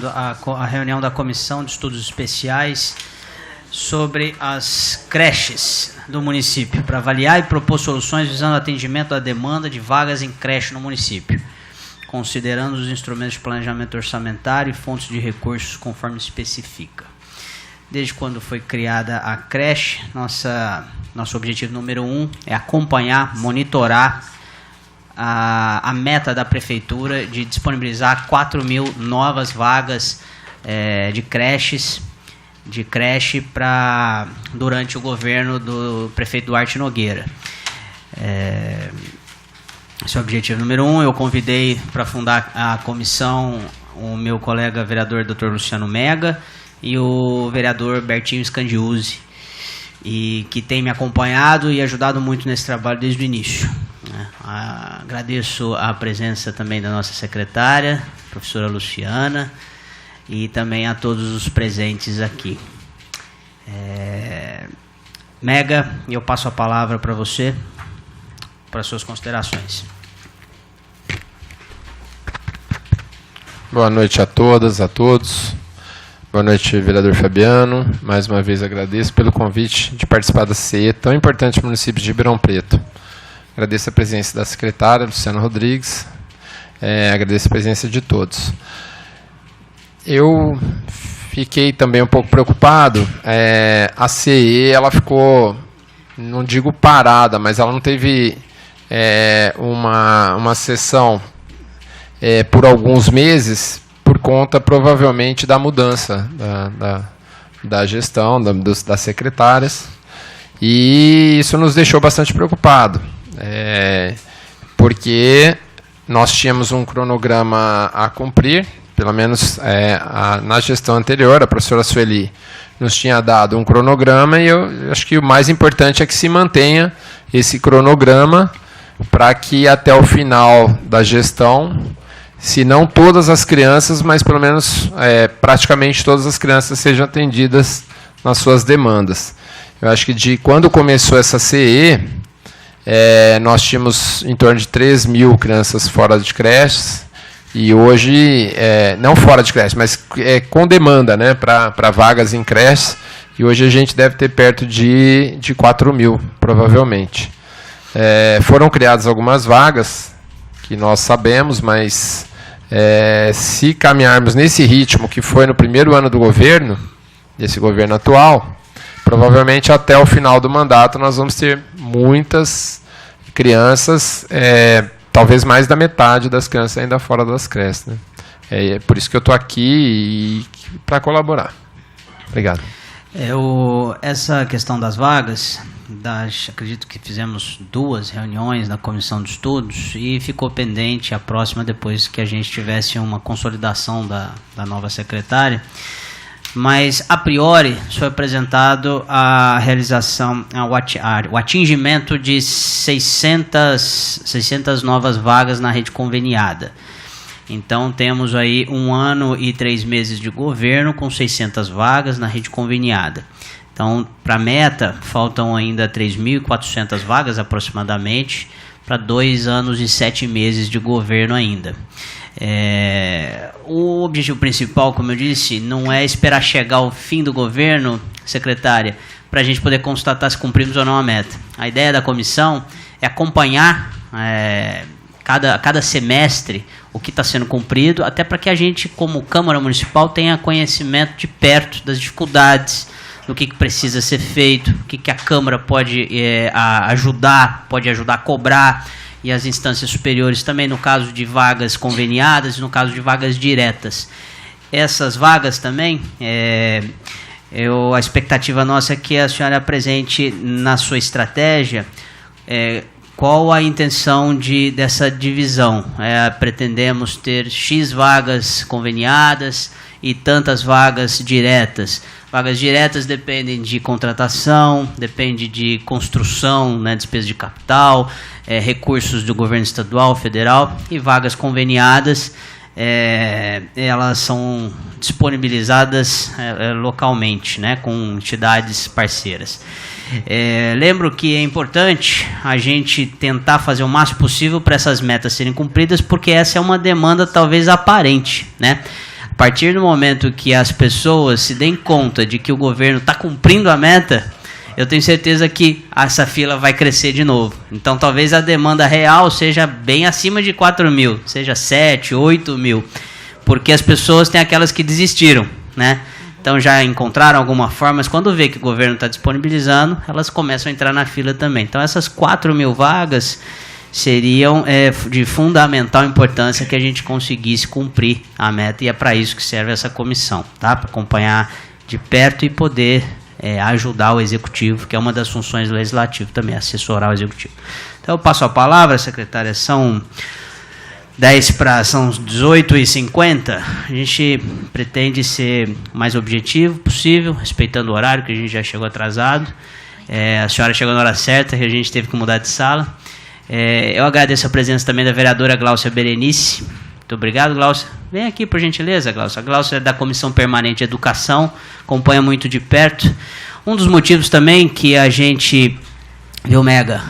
realizando a reunião da Comissão de Estudos Especiais sobre as creches do município, para avaliar e propor soluções visando o atendimento à demanda de vagas em creche no município, considerando os instrumentos de planejamento orçamentário e fontes de recursos conforme especifica. Desde quando foi criada a creche, nosso objetivo número 1 é acompanhar, monitorar a meta da Prefeitura de disponibilizar 4.000 novas vagas de creche durante o governo do prefeito Duarte Nogueira. Esse é o objetivo número 1. Eu convidei para fundar a comissão o meu colega vereador Dr. Luciano Mega e o vereador Bertinho Scandiuzzi, e que tem me acompanhado e ajudado muito nesse trabalho desde o início. Agradeço a presença também da nossa secretária, professora Luciana, e também a todos os presentes aqui. Mega, eu passo a palavra para você, para suas considerações. Boa noite a todas, a todos. Boa noite, vereador Fabiano. Mais uma vez agradeço pelo convite de participar da CE, tão importante no município de Ribeirão Preto. Agradeço a presença da secretária, Luciana Rodrigues. Agradeço a presença de todos. Eu fiquei também um pouco preocupado. A CE, ela ficou, não digo parada, mas ela não teve uma sessão por alguns meses, por conta, provavelmente, da mudança da gestão, das secretárias. E isso nos deixou bastante preocupados, porque nós tínhamos um cronograma a cumprir, pelo menos na gestão anterior, a professora Sueli nos tinha dado um cronograma, e eu acho que o mais importante é que se mantenha esse cronograma para que até o final da gestão, se não todas as crianças, mas pelo menos praticamente todas as crianças sejam atendidas nas suas demandas. Eu acho que de quando começou essa CE, nós tínhamos em torno de 3.000 crianças fora de creches, e hoje, não fora de creche, mas com demanda, né, para vagas em creches, e hoje a gente deve ter perto de 4.000, provavelmente. Foram criadas algumas vagas, que nós sabemos, mas se caminharmos nesse ritmo que foi no primeiro ano do governo, desse governo atual, provavelmente até o final do mandato nós vamos ter muitas crianças, talvez mais da metade das crianças ainda fora das creches, né? É por isso que eu estou aqui para colaborar. Obrigado. Essa questão das vagas, acredito que fizemos 2 reuniões na Comissão de Estudos e ficou pendente a próxima depois que a gente tivesse uma consolidação da nova secretária. Mas, a priori, foi apresentado a realização, o atingimento de 600 novas vagas na rede conveniada. Então, temos aí 1 ano e 3 meses de governo com 600 vagas na rede conveniada. Então, para a meta, faltam ainda 3.400 vagas aproximadamente, para 2 anos e 7 meses de governo ainda. O objetivo principal, como eu disse, não é esperar chegar ao fim do governo, secretária, para a gente poder constatar se cumprimos ou não a meta. A ideia da comissão é acompanhar cada semestre o que está sendo cumprido, até para que a gente, como Câmara Municipal, tenha conhecimento de perto das dificuldades, do que precisa ser feito, o que a Câmara pode ajudar a cobrar, e as instâncias superiores também, no caso de vagas conveniadas e no caso de vagas diretas. Essas vagas também, a expectativa nossa é que a senhora apresente na sua estratégia qual a intenção dessa divisão. Pretendemos ter X vagas conveniadas e tantas vagas diretas. Vagas diretas dependem de contratação, depende de construção, né, despesa de capital, recursos do governo estadual, federal, e vagas conveniadas, elas são disponibilizadas localmente, né, com entidades parceiras. Lembro que é importante a gente tentar fazer o máximo possível para essas metas serem cumpridas, porque essa é uma demanda talvez aparente, né? partir do momento que as pessoas se deem conta de que o governo está cumprindo a meta, eu tenho certeza que essa fila vai crescer de novo. Então, talvez a demanda real seja bem acima de 4 mil, seja 7, 8 mil, porque as pessoas têm aquelas que desistiram, né? Então, já encontraram alguma forma, mas quando vê que o governo está disponibilizando, elas começam a entrar na fila também. Então, essas 4 mil vagas seriam de fundamental importância que a gente conseguisse cumprir a meta, e é para isso que serve essa comissão, tá? Para acompanhar de perto e poder ajudar o Executivo, que é uma das funções do Legislativo também, assessorar o Executivo. Então, eu passo a palavra, secretária, são 18h50, a gente pretende ser o mais objetivo possível, respeitando o horário, que a gente já chegou atrasado. A senhora chegou na hora certa, que a gente teve que mudar de sala. Eu agradeço a presença também da vereadora Gláucia Berenice. Muito obrigado, Gláucia. Vem aqui, por gentileza, Gláucia. A Gláucia é da Comissão Permanente de Educação, acompanha muito de perto. Um dos motivos também que a gente, viu, Mega,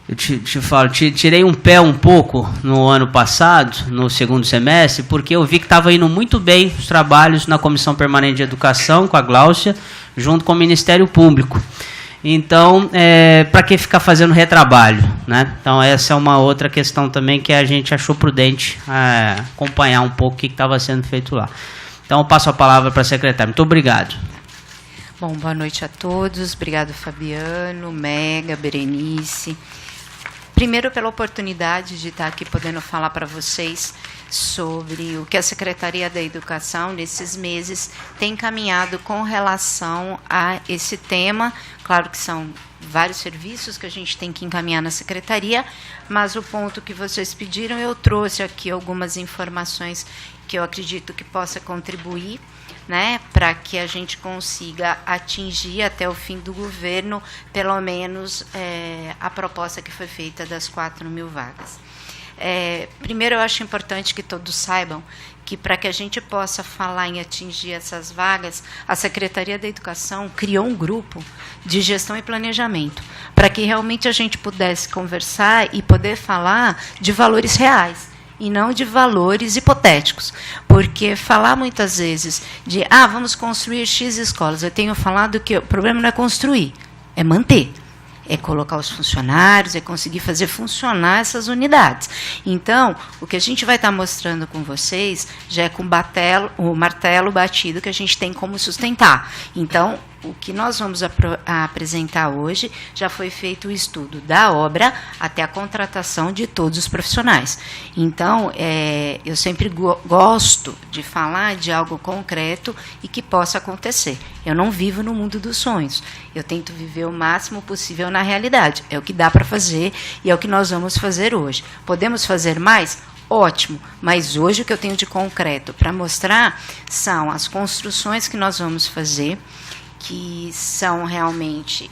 eu te falo, tirei um pé um pouco no ano passado, no segundo semestre, porque eu vi que estava indo muito bem os trabalhos na Comissão Permanente de Educação, com a Gláucia, junto com o Ministério Público. Então, para que ficar fazendo retrabalho, né? Então, essa é uma outra questão também que a gente achou prudente acompanhar um pouco o que estava sendo feito lá. Então, eu passo a palavra para a secretária. Muito obrigado. Bom, boa noite a todos. Obrigado, Fabiano, Mega, Berenice. Primeiro, pela oportunidade de estar aqui podendo falar para vocês sobre o que a Secretaria da Educação, nesses meses, tem encaminhado com relação a esse tema. Claro que são vários serviços que a gente tem que encaminhar na Secretaria, mas o ponto que vocês pediram, eu trouxe aqui algumas informações que eu acredito que possa contribuir, né, para que a gente consiga atingir até o fim do governo, pelo menos, a proposta que foi feita das 4 mil vagas. Primeiro, eu acho importante que todos saibam que, para que a gente possa falar em atingir essas vagas, a Secretaria da Educação criou um grupo de gestão e planejamento, para que realmente a gente pudesse conversar e poder falar de valores reais, e não de valores hipotéticos. Porque falar muitas vezes de, vamos construir X escolas, eu tenho falado que o problema não é construir, é manter. É colocar os funcionários, é conseguir fazer funcionar essas unidades. Então, o que a gente vai estar mostrando com vocês já é com o martelo batido que a gente tem como sustentar. Então, o que nós vamos apresentar hoje, já foi feito o estudo da obra até a contratação de todos os profissionais. Então, eu sempre gosto de falar de algo concreto e que possa acontecer. Eu não vivo no mundo dos sonhos. Eu tento viver o máximo possível na realidade. É o que dá para fazer e é o que nós vamos fazer hoje. Podemos fazer mais? Ótimo, mas hoje o que eu tenho de concreto para mostrar são as construções que nós vamos fazer, que são realmente,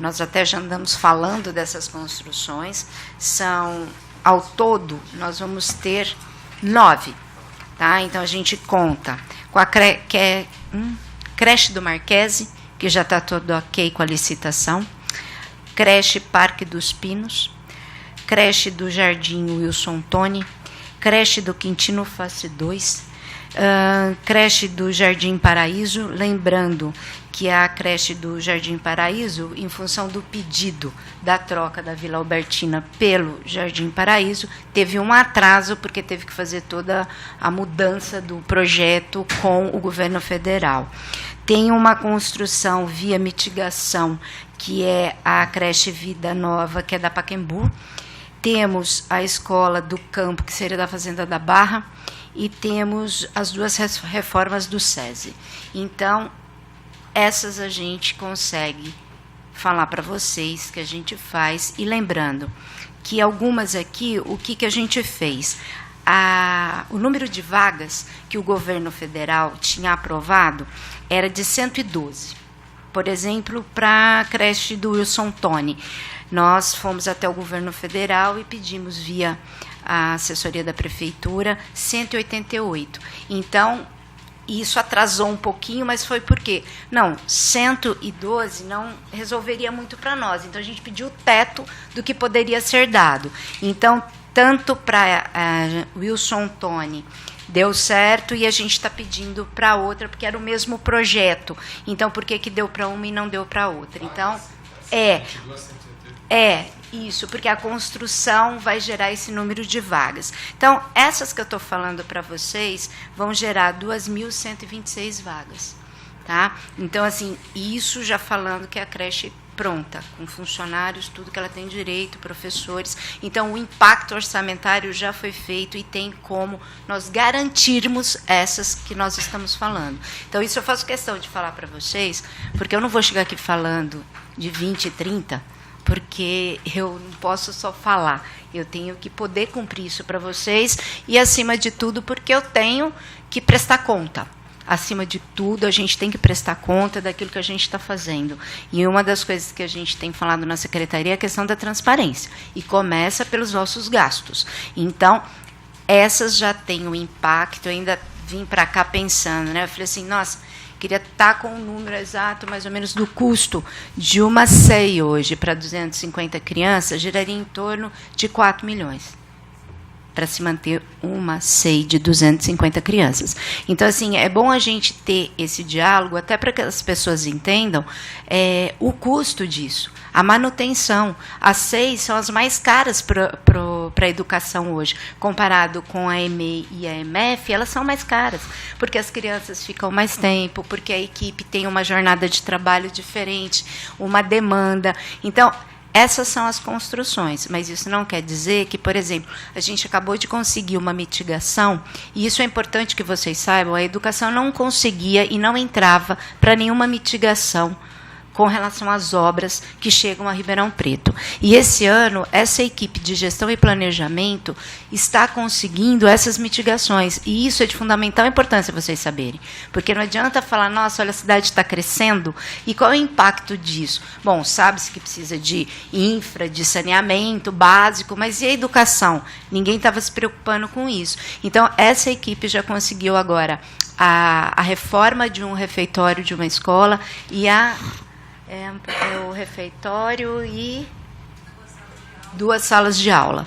nós até já andamos falando dessas construções, são, ao todo, nós vamos ter 9. Tá? Então, a gente conta com a creche do Marquese, que já está todo ok com a licitação, creche Parque dos Pinos, creche do Jardim Wilson Tony, creche do Quintino Face 2, creche do Jardim Paraíso, lembrando que a creche do Jardim Paraíso, em função do pedido da troca da Vila Albertina pelo Jardim Paraíso, teve um atraso, porque teve que fazer toda a mudança do projeto com o governo federal. Tem uma construção via mitigação, que é a creche Vida Nova, que é da Pacaembu. Temos a escola do campo, que seria da Fazenda da Barra, e temos as 2 reformas do SESI. Então, essas a gente consegue falar para vocês que a gente faz. E lembrando que algumas aqui, o que a gente fez? O número de vagas que o governo federal tinha aprovado era de 112. Por exemplo, para a creche do Wilson Tony, nós fomos até o governo federal e pedimos via a assessoria da prefeitura 188. Então, isso atrasou um pouquinho, mas foi porque, 112 não resolveria muito para nós. Então, a gente pediu o teto do que poderia ser dado. Então, tanto para Wilson Tony, deu certo e a gente está pedindo para outra, porque era o mesmo projeto. Então, por que deu para uma e não deu para outra? Então, isso, porque a construção vai gerar esse número de vagas. Então, essas que eu estou falando para vocês vão gerar 2.126 vagas. Tá? Então, assim, isso já falando que a creche pronta, com funcionários, tudo que ela tem direito, professores. Então, o impacto orçamentário já foi feito e tem como nós garantirmos essas que nós estamos falando. Então, isso eu faço questão de falar para vocês, porque eu não vou chegar aqui falando de 20, 30, porque eu não posso só falar. Eu tenho que poder cumprir isso para vocês e, acima de tudo, porque eu tenho que prestar conta. Acima de tudo, a gente tem que prestar conta daquilo que a gente está fazendo. E uma das coisas que a gente tem falado na secretaria é a questão da transparência. E começa pelos nossos gastos. Então, essas já têm um impacto. Eu ainda vim para cá pensando, né? Eu falei assim, nossa, queria estar com o número exato, mais ou menos, do custo de uma SEI hoje para 250 crianças, geraria em torno de 4 milhões. Para se manter uma SEI de 250 crianças. Então, assim, é bom a gente ter esse diálogo, até para que as pessoas entendam o custo disso, a manutenção. As SEIs são as mais caras para a educação hoje. Comparado com a EMEI e a EMF, elas são mais caras, porque as crianças ficam mais tempo, porque a equipe tem uma jornada de trabalho diferente, uma demanda. Então, essas são as construções, mas isso não quer dizer que, por exemplo, a gente acabou de conseguir uma mitigação, e isso é importante que vocês saibam, a educação não conseguia e não entrava para nenhuma mitigação com relação às obras que chegam a Ribeirão Preto. E esse ano, essa equipe de gestão e planejamento está conseguindo essas mitigações. E isso é de fundamental importância vocês saberem. Porque não adianta falar, nossa, olha, a cidade está crescendo, e qual é o impacto disso? Bom, sabe-se que precisa de infra, de saneamento básico, mas e a educação? Ninguém estava se preocupando com isso. Então, essa equipe já conseguiu agora a reforma de um refeitório de uma escola e o refeitório e 2 salas de aula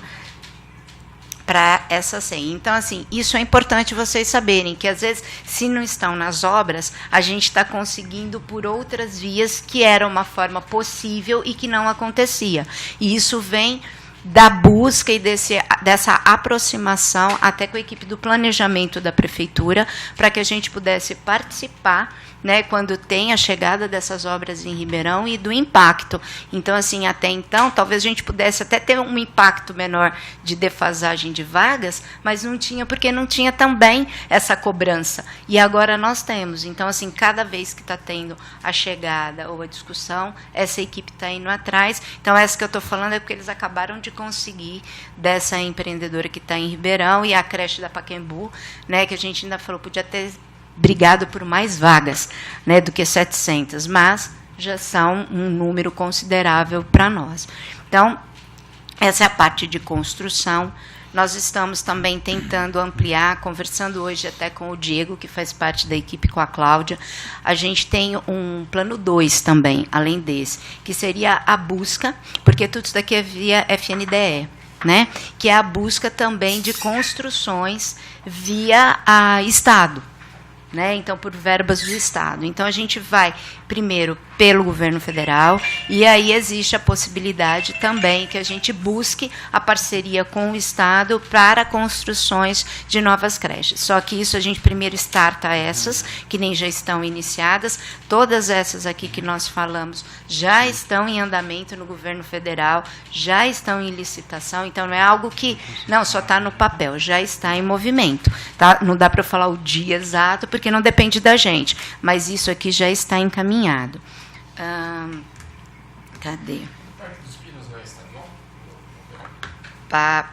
para essa SEI. Então, assim, isso é importante vocês saberem, que às vezes, se não estão nas obras, a gente está conseguindo por outras vias que era uma forma possível e que não acontecia. E isso vem da busca e dessa aproximação até com a equipe do planejamento da prefeitura, para que a gente pudesse participar, né, quando tem a chegada dessas obras em Ribeirão e do impacto. Então, assim, até então, talvez a gente pudesse até ter um impacto menor de defasagem de vagas, mas não tinha, porque não tinha também essa cobrança. E agora nós temos. Então, assim, cada vez que está tendo a chegada ou a discussão, essa equipe está indo atrás. Então, essa que eu estou falando é porque eles acabaram de conseguir dessa empreendedora que está em Ribeirão e a creche da Pacaembu, né, que a gente ainda falou, podia ter brigado por mais vagas, né, do que 700, mas já são um número considerável para nós. Então, essa é a parte de construção. Nós estamos também tentando ampliar, conversando hoje até com o Diego, que faz parte da equipe, com a Cláudia. A gente tem um plano 2 também, além desse, que seria a busca, porque tudo isso daqui é via FNDE, né, que é a busca também de construções via Estado. Né? Então, por verbas do Estado. Então, a gente vai, primeiro, pelo governo federal, e aí existe a possibilidade também que a gente busque a parceria com o Estado para construções de novas creches. Só que isso a gente primeiro starta essas, que nem já estão iniciadas. Todas essas aqui que nós falamos já estão em andamento no governo federal, já estão em licitação, então não é algo que não só está no papel, já está em movimento. Tá? Não dá para eu falar o dia exato, porque não depende da gente, mas isso aqui já está encaminhado. Cadê? Parque dos Pinos não é estadual?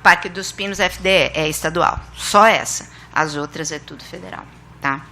Parque dos Pinos FDE é estadual, só essa. As outras é tudo federal, tá?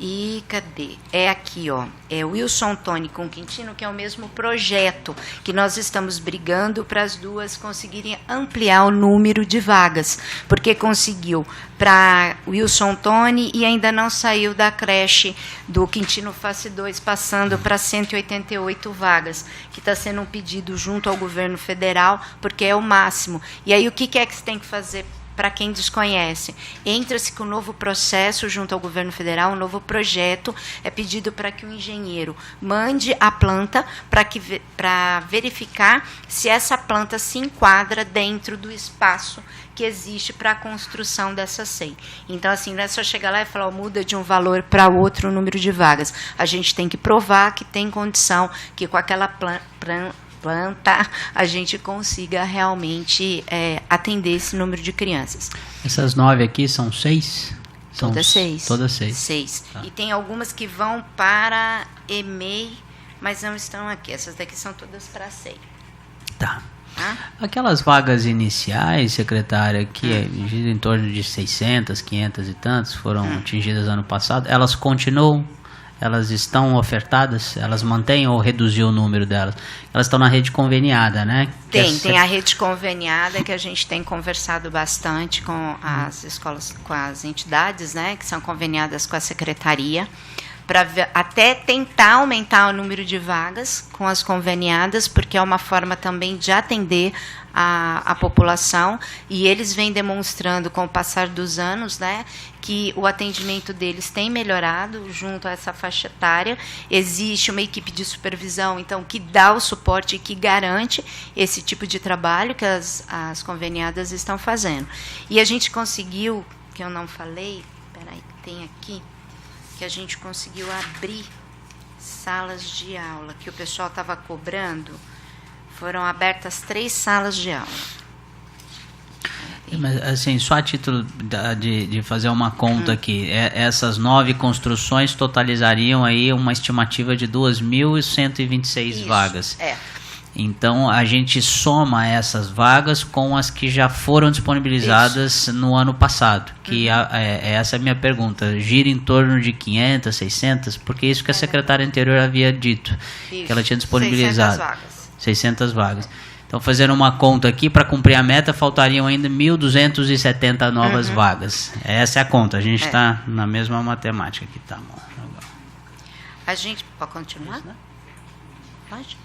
E cadê? É aqui, ó. É Wilson Tony com Quintino, que é o mesmo projeto que nós estamos brigando para as duas conseguirem ampliar o número de vagas, porque conseguiu para Wilson Tony e ainda não saiu da creche do Quintino Face 2, passando para 188 vagas, que está sendo um pedido junto ao governo federal, porque é o máximo. E aí o que é que você tem que fazer? Para quem desconhece, entra-se com um novo processo junto ao governo federal, um novo projeto, é pedido para que o engenheiro mande a planta para verificar se essa planta se enquadra dentro do espaço que existe para a construção dessa SEI. Então, assim, não é só chegar lá e falar, muda de um valor para outro o número de vagas. A gente tem que provar que tem condição, que com aquela planta a gente consiga realmente atender esse número de crianças. Essas 9 aqui são 6? Todas 6. Todas 6. 6. Tá. E tem algumas que vão para EMEI, mas não estão aqui. Essas daqui são todas para SEI. Tá. Aquelas vagas iniciais, secretária, que em torno de 600, 500 e tantos, foram atingidas ano passado, elas continuam? Elas estão ofertadas? Elas mantêm ou reduziu o número delas? Elas estão na rede conveniada, né? Tem a rede conveniada, que a gente tem conversado bastante com as escolas, com as entidades, né, que são conveniadas com a secretaria, para até tentar aumentar o número de vagas com as conveniadas, porque é uma forma também de atender a população, e eles vêm demonstrando com o passar dos anos, né, que o atendimento deles tem melhorado junto a essa faixa etária. Existe uma equipe de supervisão, então, que dá o suporte e que garante esse tipo de trabalho que as conveniadas estão fazendo. E a gente conseguiu, que eu não falei, peraí, tem aqui, que a gente conseguiu abrir salas de aula, que o pessoal estava cobrando. Foram abertas 3 salas de aula. Mas, assim, só a título de fazer uma conta aqui, essas 9 construções totalizariam aí uma estimativa de 2.126 vagas. Então, a gente soma essas vagas com as que já foram disponibilizadas no ano passado, que essa é a minha pergunta. Gira em torno de 500, 600, porque isso que a secretária anterior havia dito, que ela tinha disponibilizado. 600 vagas. Então, fazendo uma conta aqui, para cumprir a meta, faltariam ainda 1.270 novas vagas. Essa é a conta. A gente está na mesma matemática aqui. Tá bom. A gente pode continuar? Pode.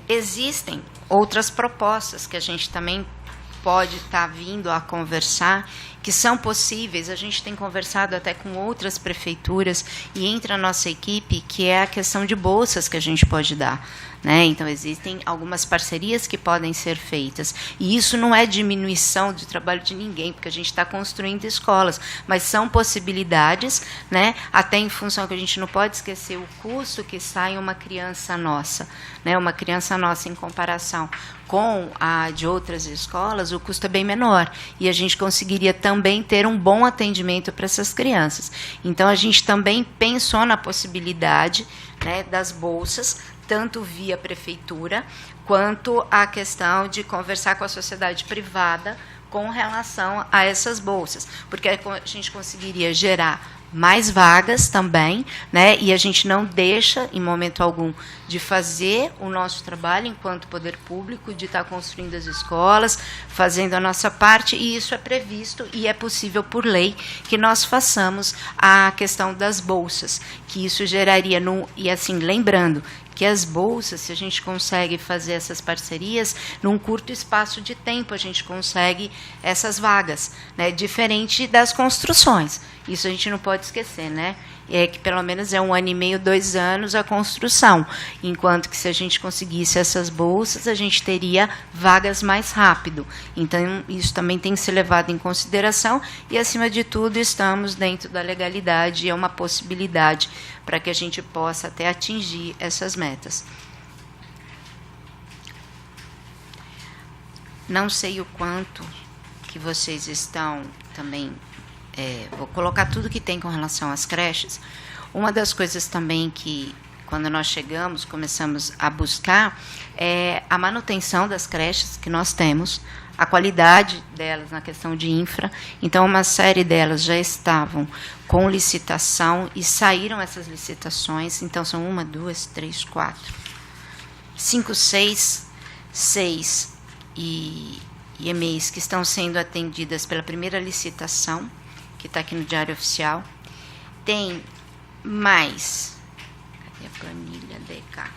Existem outras propostas que a gente também pode estar vindo a conversar, que são possíveis. A gente tem conversado até com outras prefeituras e entre a nossa equipe, que é a questão de bolsas que a gente pode dar, né? Então, existem algumas parcerias que podem ser feitas. E isso não é diminuição de trabalho de ninguém, porque a gente está construindo escolas, mas são possibilidades, né? Até em função que a gente não pode esquecer o custo que sai uma criança nossa, né? Uma criança nossa em comparação com a de outras escolas, o custo é bem menor. E a gente conseguiria também ter um bom atendimento para essas crianças. Então, a gente também pensou na possibilidade, né, das bolsas, tanto via prefeitura, quanto a questão de conversar com a sociedade privada com relação a essas bolsas, porque a gente conseguiria gerar mais vagas também, né? E a gente não deixa, em momento algum, de fazer o nosso trabalho enquanto poder público, de estar construindo as escolas, fazendo a nossa parte, e isso é previsto e é possível por lei que nós façamos a questão das bolsas, que isso geraria, e assim, lembrando, que as bolsas, se a gente consegue fazer essas parcerias, num curto espaço de tempo a gente consegue essas vagas, né? Diferente das construções. Isso a gente não pode esquecer, né? É que pelo menos é 1 ano e meio, 2 anos a construção. Enquanto que se a gente conseguisse essas bolsas, a gente teria vagas mais rápido. Então, isso também tem que ser levado em consideração e, acima de tudo, estamos dentro da legalidade e é uma possibilidade para que a gente possa até atingir essas metas. Não sei o quanto que vocês estão também... vou colocar tudo que tem com relação às creches. Uma das coisas também que quando nós chegamos, começamos a buscar a manutenção das creches que nós temos, a qualidade delas na questão de infra. Então, uma série delas já estavam com licitação e saíram essas licitações. Então, são 1, 2, 3, 4, 5, 6 EMEIs que estão sendo atendidas pela primeira licitação, que está aqui no Diário Oficial. Tem mais, cadê a planilha DK,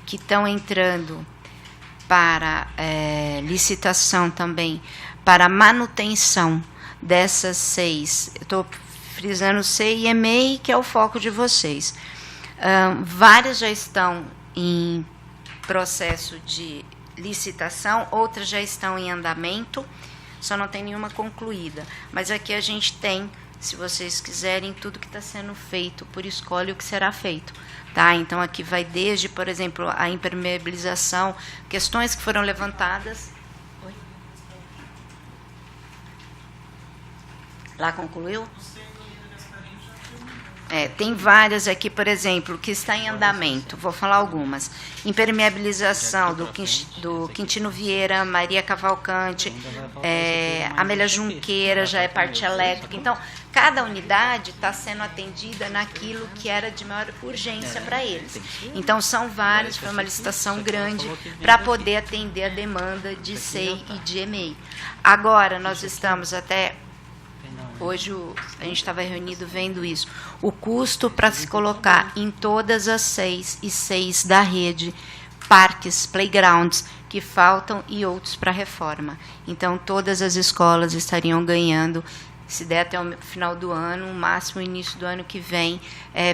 que estão entrando para licitação também, para manutenção dessas 6. Eu estou frisando C e EMEI, que é o foco de vocês. Várias já estão em processo de licitação, outras já estão em andamento, só não tem nenhuma concluída. Mas aqui a gente tem, se vocês quiserem, tudo que está sendo feito por escolha, o que será feito. Tá? Então, aqui vai desde, por exemplo, a impermeabilização, questões que foram levantadas. Oi? Lá concluiu? Tem várias aqui, por exemplo, que está em andamento. Vou falar algumas. Impermeabilização do Quintino Vieira, Maria Cavalcante, Amélia Junqueira, já é parte elétrica. Então, cada unidade está sendo atendida naquilo que era de maior urgência para eles. Então, são várias, foi uma licitação grande para poder atender a demanda de SEI e de EMEI. Agora, nós estamos até... Hoje a gente estava reunido vendo isso. O custo para se colocar em todas as 6 e 6 da rede, parques, playgrounds, que faltam e outros para reforma. Então, todas as escolas estariam ganhando, se der até o final do ano, o máximo início do ano que vem,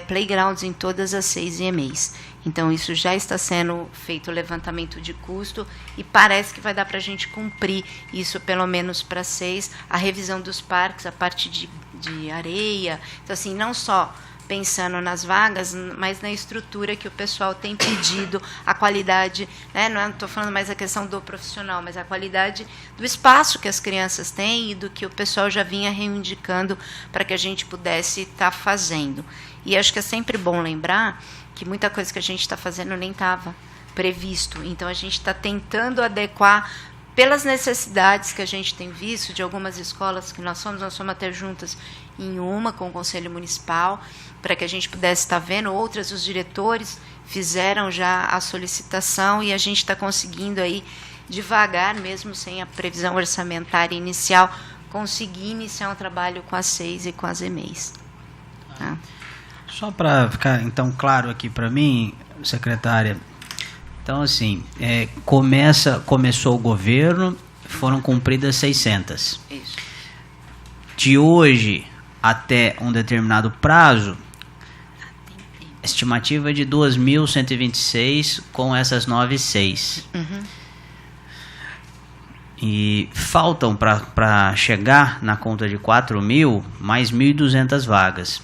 playgrounds em todas as 6 EMEIs. Então, isso já está sendo feito o levantamento de custo e parece que vai dar para a gente cumprir isso, pelo menos para 6, a revisão dos parques, a parte de areia. Então, assim, não só pensando nas vagas, mas na estrutura que o pessoal tem pedido, a qualidade, né? Não estou falando mais a questão do profissional, mas a qualidade do espaço que as crianças têm e do que o pessoal já vinha reivindicando para que a gente pudesse estar fazendo. E acho que é sempre bom lembrar que muita coisa que a gente está fazendo nem estava previsto. Então, a gente está tentando adequar pelas necessidades que a gente tem visto de algumas escolas que nós fomos até juntas em uma com o Conselho Municipal, para que a gente pudesse estar vendo. Outras, os diretores fizeram já a solicitação e a gente está conseguindo aí, devagar, mesmo sem a previsão orçamentária inicial, conseguir iniciar um trabalho com as 6 e com as EMEIs. Tá? Só para ficar, então, claro aqui para mim, secretária, então, assim, começou o governo, foram cumpridas 600. Isso. De hoje até um determinado prazo, estimativa de 2.126 com essas 9,6. Uhum. E faltam para chegar na conta de 4.000, mais 1.200 vagas.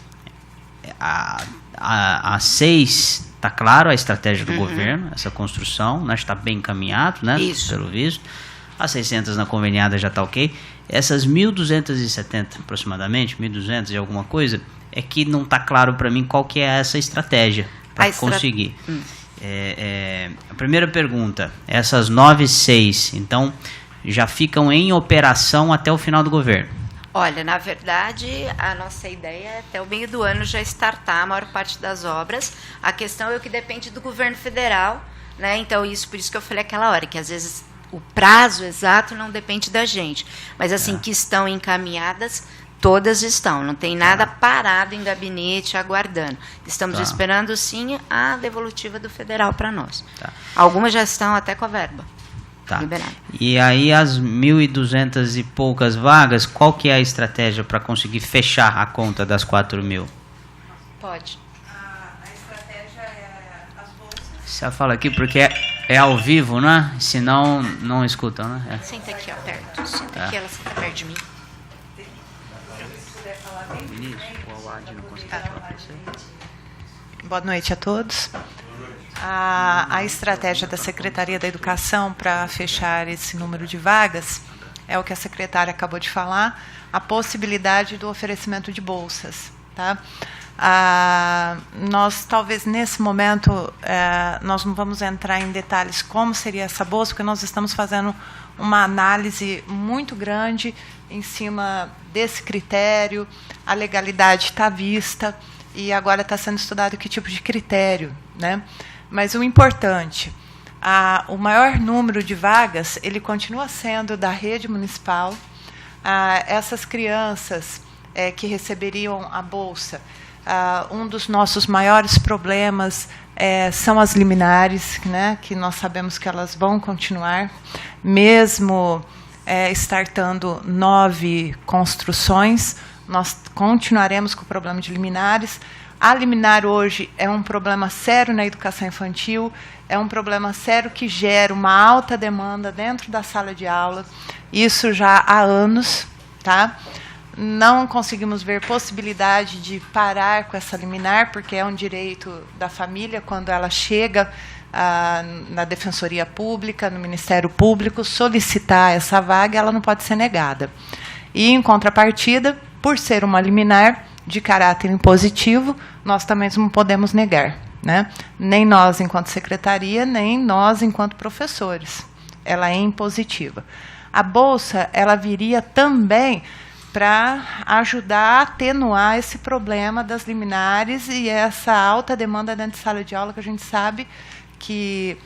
A 6, está claro a estratégia do governo, essa construção, né, está bem encaminhado, né, pelo visto. A 600 na conveniada já está ok. Essas 1.270 aproximadamente, 1.200 e alguma coisa, é que não está claro para mim qual que é essa estratégia para conseguir. A primeira pergunta, essas 9,6, então, já ficam em operação até o final do governo? Olha, na verdade, a nossa ideia é até o meio do ano já startar a maior parte das obras. A questão é o que depende do governo federal, né? Então, por isso que eu falei aquela hora, que às vezes o prazo exato não depende da gente. Mas, assim, que estão encaminhadas, todas estão. Não tem nada parado em gabinete, aguardando. Estamos esperando, sim, a devolutiva do federal para nós. Algumas já estão até com a verba. Liberado. E aí as 1.200 e poucas vagas, qual que é a estratégia para conseguir fechar a conta das 4.000? Pode. A estratégia é as bolsas. Você fala aqui porque é ao vivo, né? Senão não escutam, né? Senta aqui, ó, perto. Senta aqui, ela senta perto de mim. Boa noite a todos. A estratégia da Secretaria da Educação para fechar esse número de vagas é o que a secretária acabou de falar, a possibilidade do oferecimento de bolsas. Tá? Nós, talvez, nesse momento, nós não vamos entrar em detalhes como seria essa bolsa, porque nós estamos fazendo uma análise muito grande em cima desse critério, a legalidade está vista, e agora está sendo estudado que tipo de critério, né? Mas o importante, o maior número de vagas, ele continua sendo da rede municipal. Essas crianças que receberiam a bolsa, um dos nossos maiores problemas são as liminares, né, que nós sabemos que elas vão continuar, mesmo startando 9 construções, nós continuaremos com o problema de liminares. A liminar hoje é um problema sério na educação infantil, é um problema sério que gera uma alta demanda dentro da sala de aula, isso já há anos, tá? Não conseguimos ver possibilidade de parar com essa liminar, porque é um direito da família, quando ela chega na Defensoria Pública, no Ministério Público, solicitar essa vaga, ela não pode ser negada. E, em contrapartida, por ser uma liminar de caráter impositivo, nós também não podemos negar, né? Nem nós, enquanto secretaria, nem nós, enquanto professores. Ela é impositiva. A bolsa, ela viria também para ajudar a atenuar esse problema das liminares e essa alta demanda dentro de sala de aula, que a gente sabe que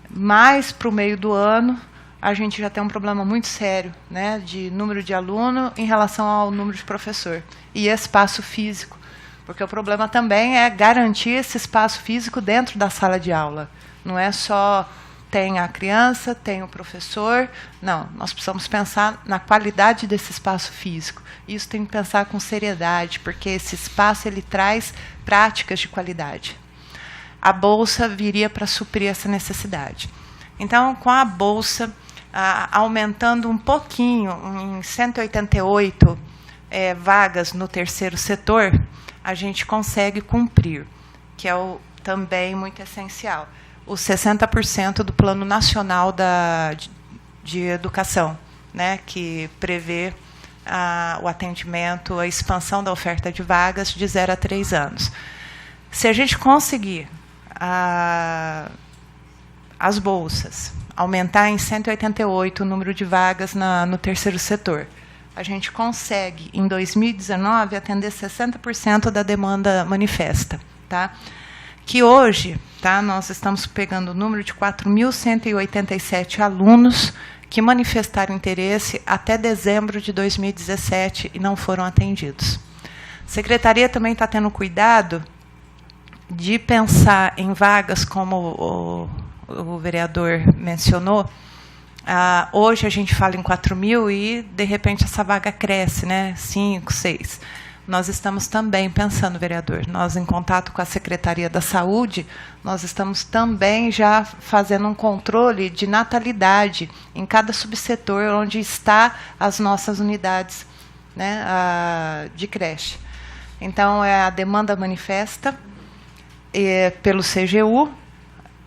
mais para o meio do ano a gente já tem um problema muito sério, né, de número de aluno em relação ao número de professor e espaço físico, porque o problema também é garantir esse espaço físico dentro da sala de aula. Não é só tem a criança, tem o professor, não, nós precisamos pensar na qualidade desse espaço físico. Isso tem que pensar com seriedade, porque esse espaço ele traz práticas de qualidade. A bolsa viria para suprir essa necessidade. Então, com a bolsa aumentando um pouquinho, em 188 vagas no terceiro setor, a gente consegue cumprir, que é também muito essencial, os 60% do Plano Nacional de Educação, né, que prevê o atendimento, a expansão da oferta de vagas de 0 a 3 anos. Se a gente conseguir as bolsas, aumentar em 188 o número de vagas no terceiro setor, a gente consegue, em 2019, atender 60% da demanda manifesta. Tá? Que hoje, tá, nós estamos pegando o número de 4.187 alunos que manifestaram interesse até dezembro de 2017 e não foram atendidos. A Secretaria também está tendo cuidado de pensar em vagas, como o vereador mencionou. Hoje a gente fala em 4.000 e, de repente, essa vaga cresce, né? 5, 6. Nós estamos também pensando, vereador, nós em contato com a Secretaria da Saúde, nós estamos também já fazendo um controle de natalidade em cada subsetor onde está as nossas unidades, né, de creche. Então, é a demanda manifesta pelo CGU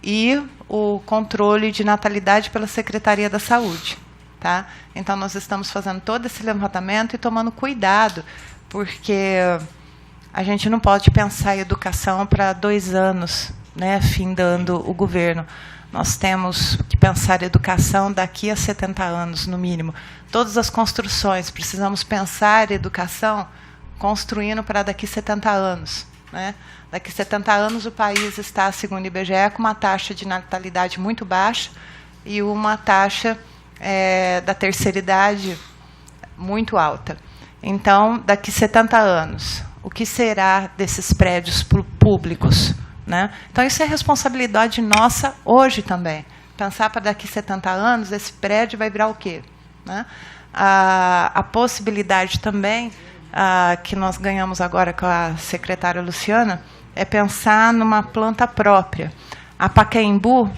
e o controle de natalidade pela Secretaria da Saúde. Tá? Então, nós estamos fazendo todo esse levantamento e tomando cuidado, porque a gente não pode pensar em educação para 2 anos, né, findando o governo. Nós temos que pensar em educação daqui a 70 anos, no mínimo. Todas as construções, precisamos pensar em educação construindo para daqui a 70 anos. Né? Daqui a 70 anos, o país está, segundo o IBGE, com uma taxa de natalidade muito baixa e uma taxa da terceira idade muito alta. Então, daqui a 70 anos, o que será desses prédios públicos? Né? Então, isso é responsabilidade nossa hoje também. Pensar para daqui a 70 anos, esse prédio vai virar o quê? Né? A possibilidade também, que nós ganhamos agora com a secretária Luciana, é pensar numa planta própria. A Pacaembu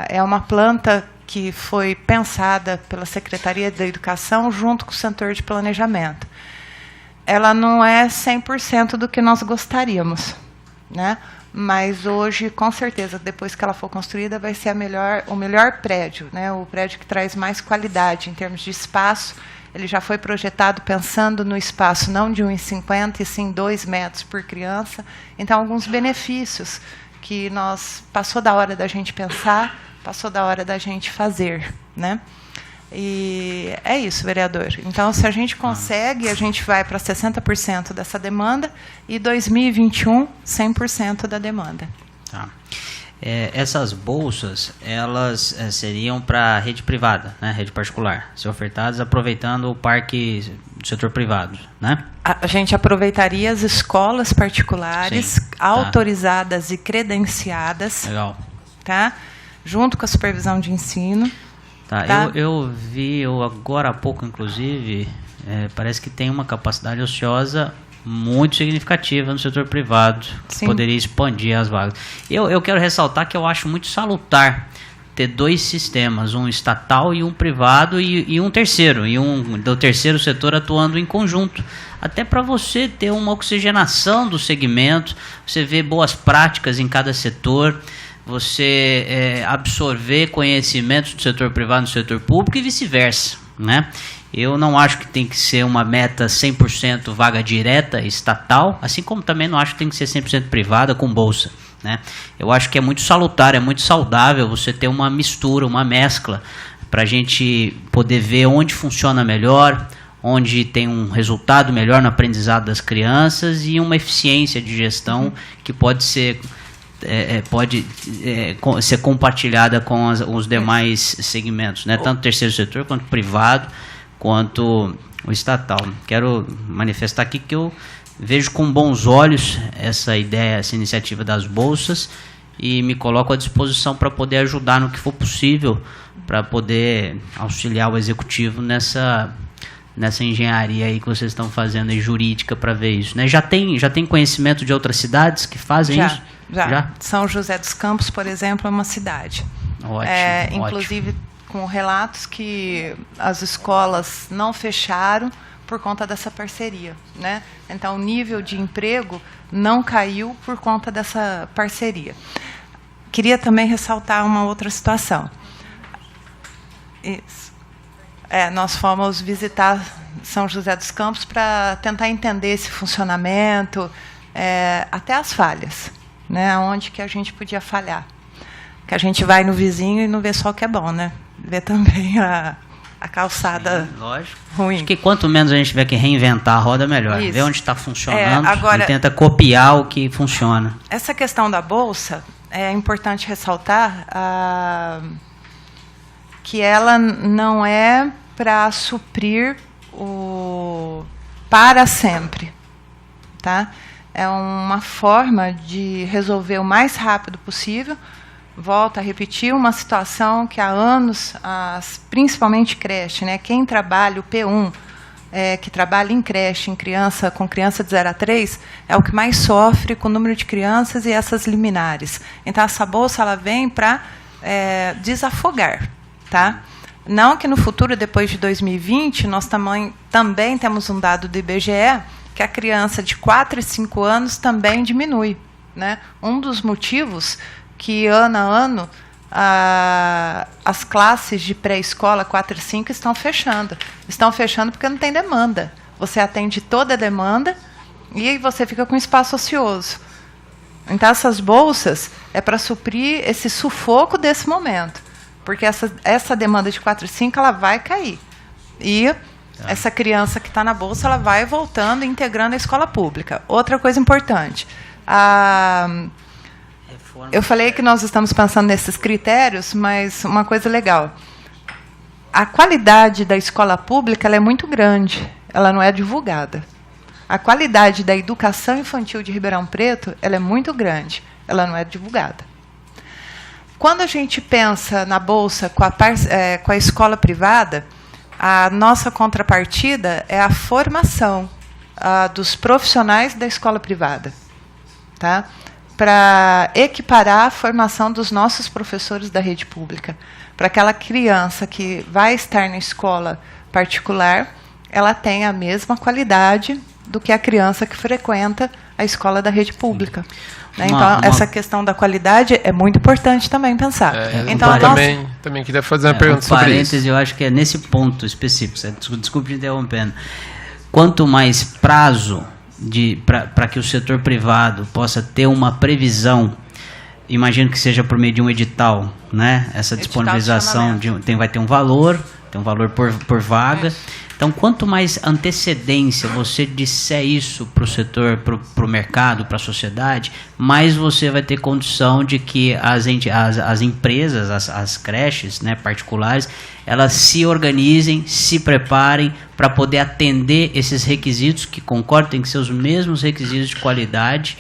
é uma planta que foi pensada pela Secretaria da Educação junto com o setor de planejamento. Ela não é 100% do que nós gostaríamos, né? Mas hoje, com certeza, depois que ela for construída, vai ser o melhor prédio, né? O prédio que traz mais qualidade em termos de espaço ele já foi projetado pensando no espaço não de 1,50 e sim 2 metros por criança. Então, alguns benefícios que passou da hora da gente pensar, passou da hora da gente fazer, né? E é isso, vereador. Então, se a gente consegue, a gente vai para 60% dessa demanda e 2021, 100% da demanda. Tá. Essas bolsas, elas seriam para rede privada, né, rede particular, ser ofertadas aproveitando o parque do setor privado, né? A gente aproveitaria as escolas particulares, sim, autorizadas e credenciadas. Legal. Tá? Junto com a supervisão de ensino. Tá. Eu vi agora há pouco, inclusive, parece que tem uma capacidade ociosa muito significativa no setor privado, que poderia expandir as vagas. Eu quero ressaltar que eu acho muito salutar ter 2 sistemas, um estatal e um privado, e um terceiro, e um do terceiro setor atuando em conjunto, até para você ter uma oxigenação do segmento, você ver boas práticas em cada setor, você absorver conhecimentos do setor privado no setor público e vice-versa, né? Eu não acho que tem que ser uma meta 100% vaga direta estatal, assim como também não acho que tem que ser 100% privada com bolsa, né? Eu acho que é muito salutar, é muito saudável você ter uma mistura, uma mescla, para a gente poder ver onde funciona melhor, onde tem um resultado melhor no aprendizado das crianças e uma eficiência de gestão que pode ser ser compartilhada com os demais segmentos, né? Tanto o terceiro setor quanto o privado, quanto o estatal. Quero manifestar aqui que eu vejo com bons olhos essa ideia, essa iniciativa das bolsas e me coloco à disposição para poder ajudar no que for possível, para poder auxiliar o executivo nessa engenharia aí que vocês estão fazendo aí, jurídica, para ver isso, né? Já tem conhecimento de outras cidades que fazem isso? Já. São José dos Campos, por exemplo, é uma cidade. Ótimo. Inclusive com relatos que as escolas não fecharam por conta dessa parceria, né? Então, o nível de emprego não caiu por conta dessa parceria. Queria também ressaltar uma outra situação. Isso. Nós fomos visitar São José dos Campos para tentar entender esse funcionamento, até as falhas, né? Onde que a gente podia falhar. Que a gente vai no vizinho e não vê só o que é bom, né? Vê também a calçada. Sim, lógico. Ruim. Acho que quanto menos a gente tiver que reinventar a roda, melhor. Isso. Ver onde está funcionando agora, e tenta copiar o que funciona. Essa questão da bolsa, é importante ressaltar que ela não é para suprir o para sempre, tá? É uma forma de resolver o mais rápido possível. Volto a repetir, uma situação que há anos, principalmente creche, né? Quem trabalha o P1, que trabalha em creche, com criança de 0 a 3, é o que mais sofre com o número de crianças e essas liminares. Então, essa bolsa ela vem para desafogar, tá? Não que no futuro, depois de 2020, nós também temos um dado do IBGE que a criança de 4 e 5 anos também diminui, né? Um dos motivos que, ano a ano, as classes de pré-escola 4 e 5 estão fechando. Estão fechando porque não tem demanda. Você atende toda a demanda e você fica com espaço ocioso. Então, essas bolsas é para suprir esse sufoco desse momento. Porque essa demanda de 4 e 5 ela vai cair. E essa criança que está na bolsa ela vai voltando e integrando a escola pública. Outra coisa importante. Eu falei que nós estamos pensando nesses critérios, mas uma coisa legal. A qualidade da escola pública ela é muito grande. Ela não é divulgada. A qualidade da educação infantil de Ribeirão Preto ela é muito grande. Ela não é divulgada. Quando a gente pensa na bolsa com a escola privada, a nossa contrapartida é a formação dos profissionais da escola privada, tá? Para equiparar a formação dos nossos professores da rede pública. Para aquela criança que vai estar na escola particular, ela tenha a mesma qualidade do que a criança que frequenta a escola da rede pública. Né? Então, essa questão da qualidade é muito importante também pensar. Então, também queria fazer uma pergunta sobre isso. Eu acho que é nesse ponto específico, desculpe te interrompendo. Quanto mais prazo para que o setor privado possa ter uma previsão, imagino que seja por meio de um edital, né? Essa disponibilização vai ter um valor por vaga. Então, quanto mais antecedência você disser isso para o setor, para o mercado, para a sociedade, mais você vai ter condição de que as empresas, as creches, né, particulares, elas se organizem, se preparem para poder atender esses requisitos, que concordo, tem que ser os mesmos requisitos de qualidade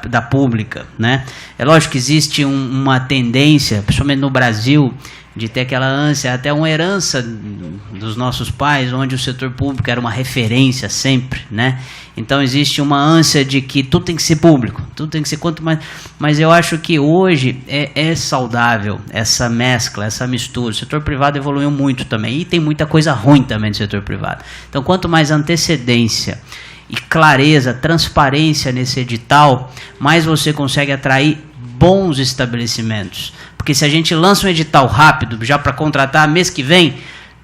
da pública. Né? É lógico que existe uma tendência, principalmente no Brasil, de ter aquela ânsia, até uma herança dos nossos pais, onde o setor público era uma referência sempre, né? Então existe uma ânsia de que tudo tem que ser público, tudo tem que ser quanto mais... Mas eu acho que hoje é saudável essa mescla, essa mistura. O setor privado evoluiu muito também, e tem muita coisa ruim também do setor privado. Então, quanto mais antecedência e clareza, transparência nesse edital, mais você consegue atrair bons estabelecimentos. Porque se a gente lança um edital rápido, já para contratar mês que vem,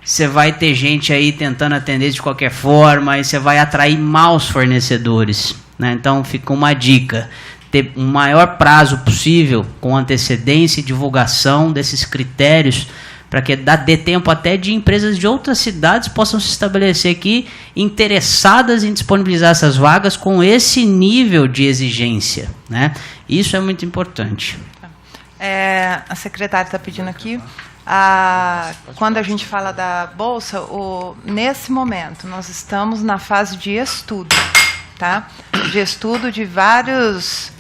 você vai ter gente aí tentando atender de qualquer forma, e você vai atrair maus fornecedores. Né? Então fica uma dica, ter um maior prazo possível, com antecedência e divulgação desses critérios, para que dê tempo até de empresas de outras cidades possam se estabelecer aqui, interessadas em disponibilizar essas vagas com esse nível de exigência. Né? Isso é muito importante. A secretária está pedindo aqui, quando a gente fala da Bolsa, nesse momento, nós estamos na fase de estudo, tá? De estudo de vários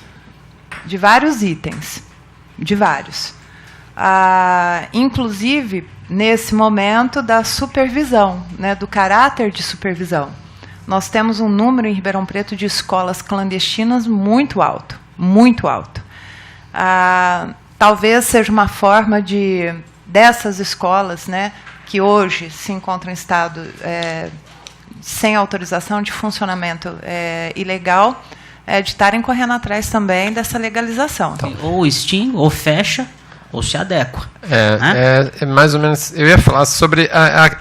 itens, de vários. Inclusive, nesse momento da supervisão, né, do caráter de supervisão. Nós temos um número em Ribeirão Preto de escolas clandestinas muito alto, muito alto. Talvez seja uma forma dessas escolas, né, que hoje se encontram em estado sem autorização de funcionamento ilegal, de estarem correndo atrás também dessa legalização. Então, ou extingue, ou fecha, ou se adequa. Mais ou menos, eu ia falar sobre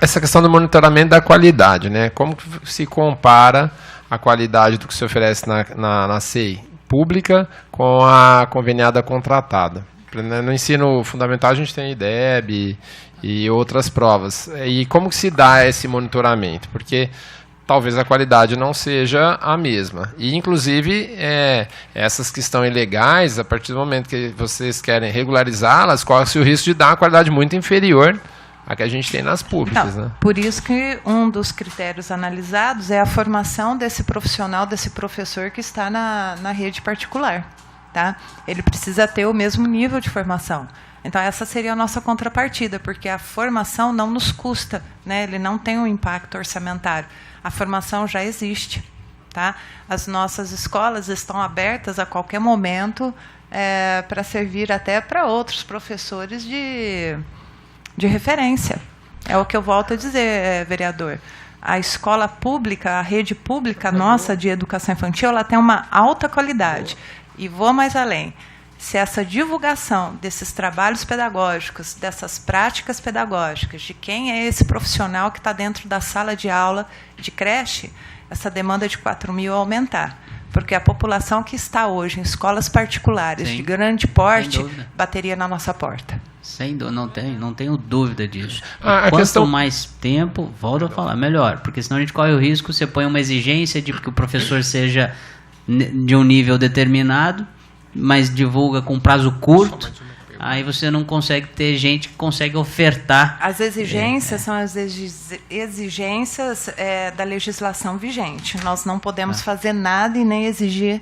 essa questão do monitoramento da qualidade, né? Como que se compara a qualidade do que se oferece na CEI pública com a conveniada contratada. No ensino fundamental a gente tem IDEB e outras provas. E como que se dá esse monitoramento? Porque talvez a qualidade não seja a mesma. E, inclusive, essas que estão ilegais, a partir do momento que vocês querem regularizá-las, corre-se o risco de dar uma qualidade muito inferior à que a gente tem nas públicas. Né? Por isso que um dos critérios analisados é a formação desse profissional, desse professor que está na rede particular. Tá? Ele precisa ter o mesmo nível de formação. Então, essa seria a nossa contrapartida, porque a formação não nos custa, né? Ele não tem um impacto orçamentário. A formação já existe. Tá? As nossas escolas estão abertas a qualquer momento para servir até para outros professores de referência. É o que eu volto a dizer, vereador. A escola pública, a rede pública nossa de educação infantil, ela tem uma alta qualidade. E vou mais além. Se essa divulgação desses trabalhos pedagógicos, dessas práticas pedagógicas, de quem é esse profissional que está dentro da sala de aula de creche, essa demanda de 4.000 aumentar. Porque a população que está hoje em escolas particulares de grande porte bateria na nossa porta. Sem dúvida, não tenho dúvida disso. Quanto mais tempo, volto a falar, melhor. Porque senão a gente corre o risco, você põe uma exigência de que o professor seja de um nível determinado, mas divulga com prazo curto, aí você não consegue ter gente que consegue ofertar. As exigências são as exigências da legislação vigente. Nós não podemos fazer nada e nem exigir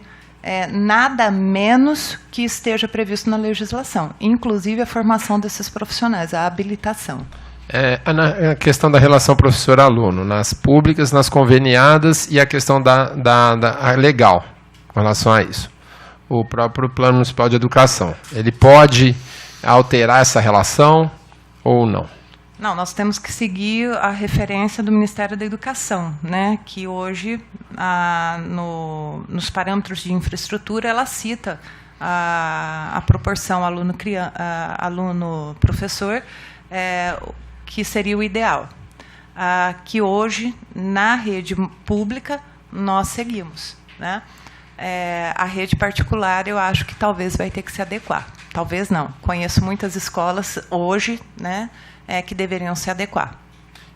nada menos que esteja previsto na legislação, inclusive a formação desses profissionais, a habilitação. A questão da relação professor-aluno, nas públicas, nas conveniadas, e a questão da legal com relação a isso. O próprio Plano Municipal de Educação, ele pode alterar essa relação ou não? Não, nós temos que seguir a referência do Ministério da Educação, né, que hoje, nos parâmetros de infraestrutura, ela cita a proporção aluno-professor, que seria o ideal. Que hoje, na rede pública, nós seguimos, né? A rede particular, eu acho que talvez vai ter que se adequar. Talvez não. Conheço muitas escolas hoje, né, que deveriam se adequar.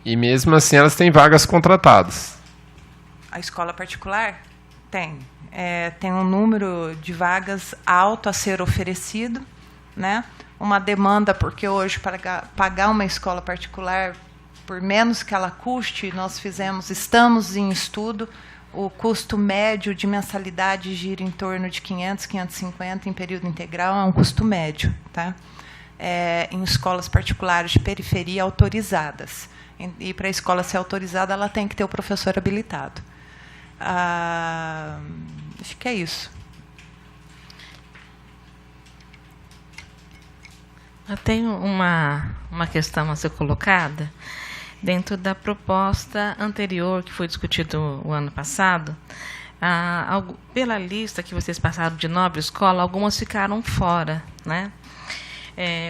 E mesmo assim elas têm vagas contratadas. A escola particular tem. Tem um número de vagas alto a ser oferecido, né? Uma demanda, porque hoje, para pagar uma escola particular, por menos que ela custe, estamos em estudo, o custo médio de mensalidade gira em torno de 500, 550 em período integral, é um custo médio, tá? Em escolas particulares de periferia autorizadas. E para a escola ser autorizada, ela tem que ter o professor habilitado. Acho que é isso. Eu tenho uma questão a ser colocada. Dentro da proposta anterior, que foi discutido o ano passado, pela lista que vocês passaram de 9 escolas, algumas ficaram fora, né?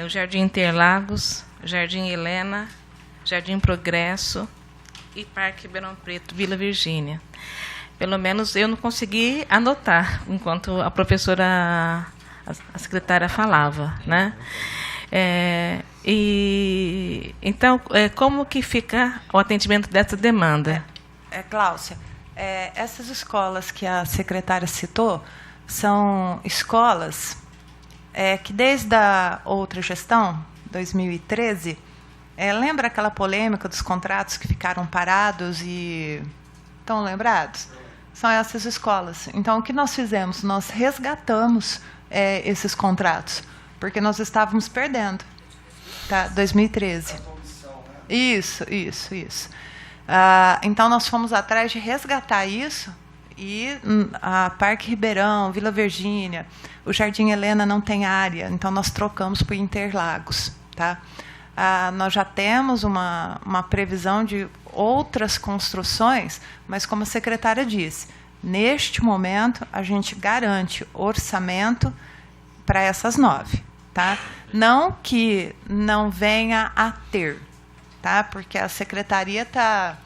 O Jardim Interlagos, Jardim Helena, Jardim Progresso e Parque Ribeirão Preto, Vila Virgínia. Pelo menos eu não consegui anotar, enquanto a professora, a secretária falava, né? Então, como que fica o atendimento dessa demanda? Cláudia, essas escolas que a secretária citou são escolas que desde a outra gestão, 2013, lembra aquela polêmica dos contratos que ficaram parados e estão lembrados? São essas escolas. Então, o que nós fizemos? Nós resgatamos esses contratos, porque nós estávamos perdendo. Tá? 2013. Isso. Então, nós fomos atrás de resgatar isso, e a Parque Ribeirão, Vila Virgínia, o Jardim Helena não tem área, então nós trocamos por Interlagos. Tá? Nós já temos uma previsão de outras construções, mas, como a secretária disse, neste momento a gente garante orçamento para essas 9. Tá? Não que não venha a ter, tá? Porque a secretaria está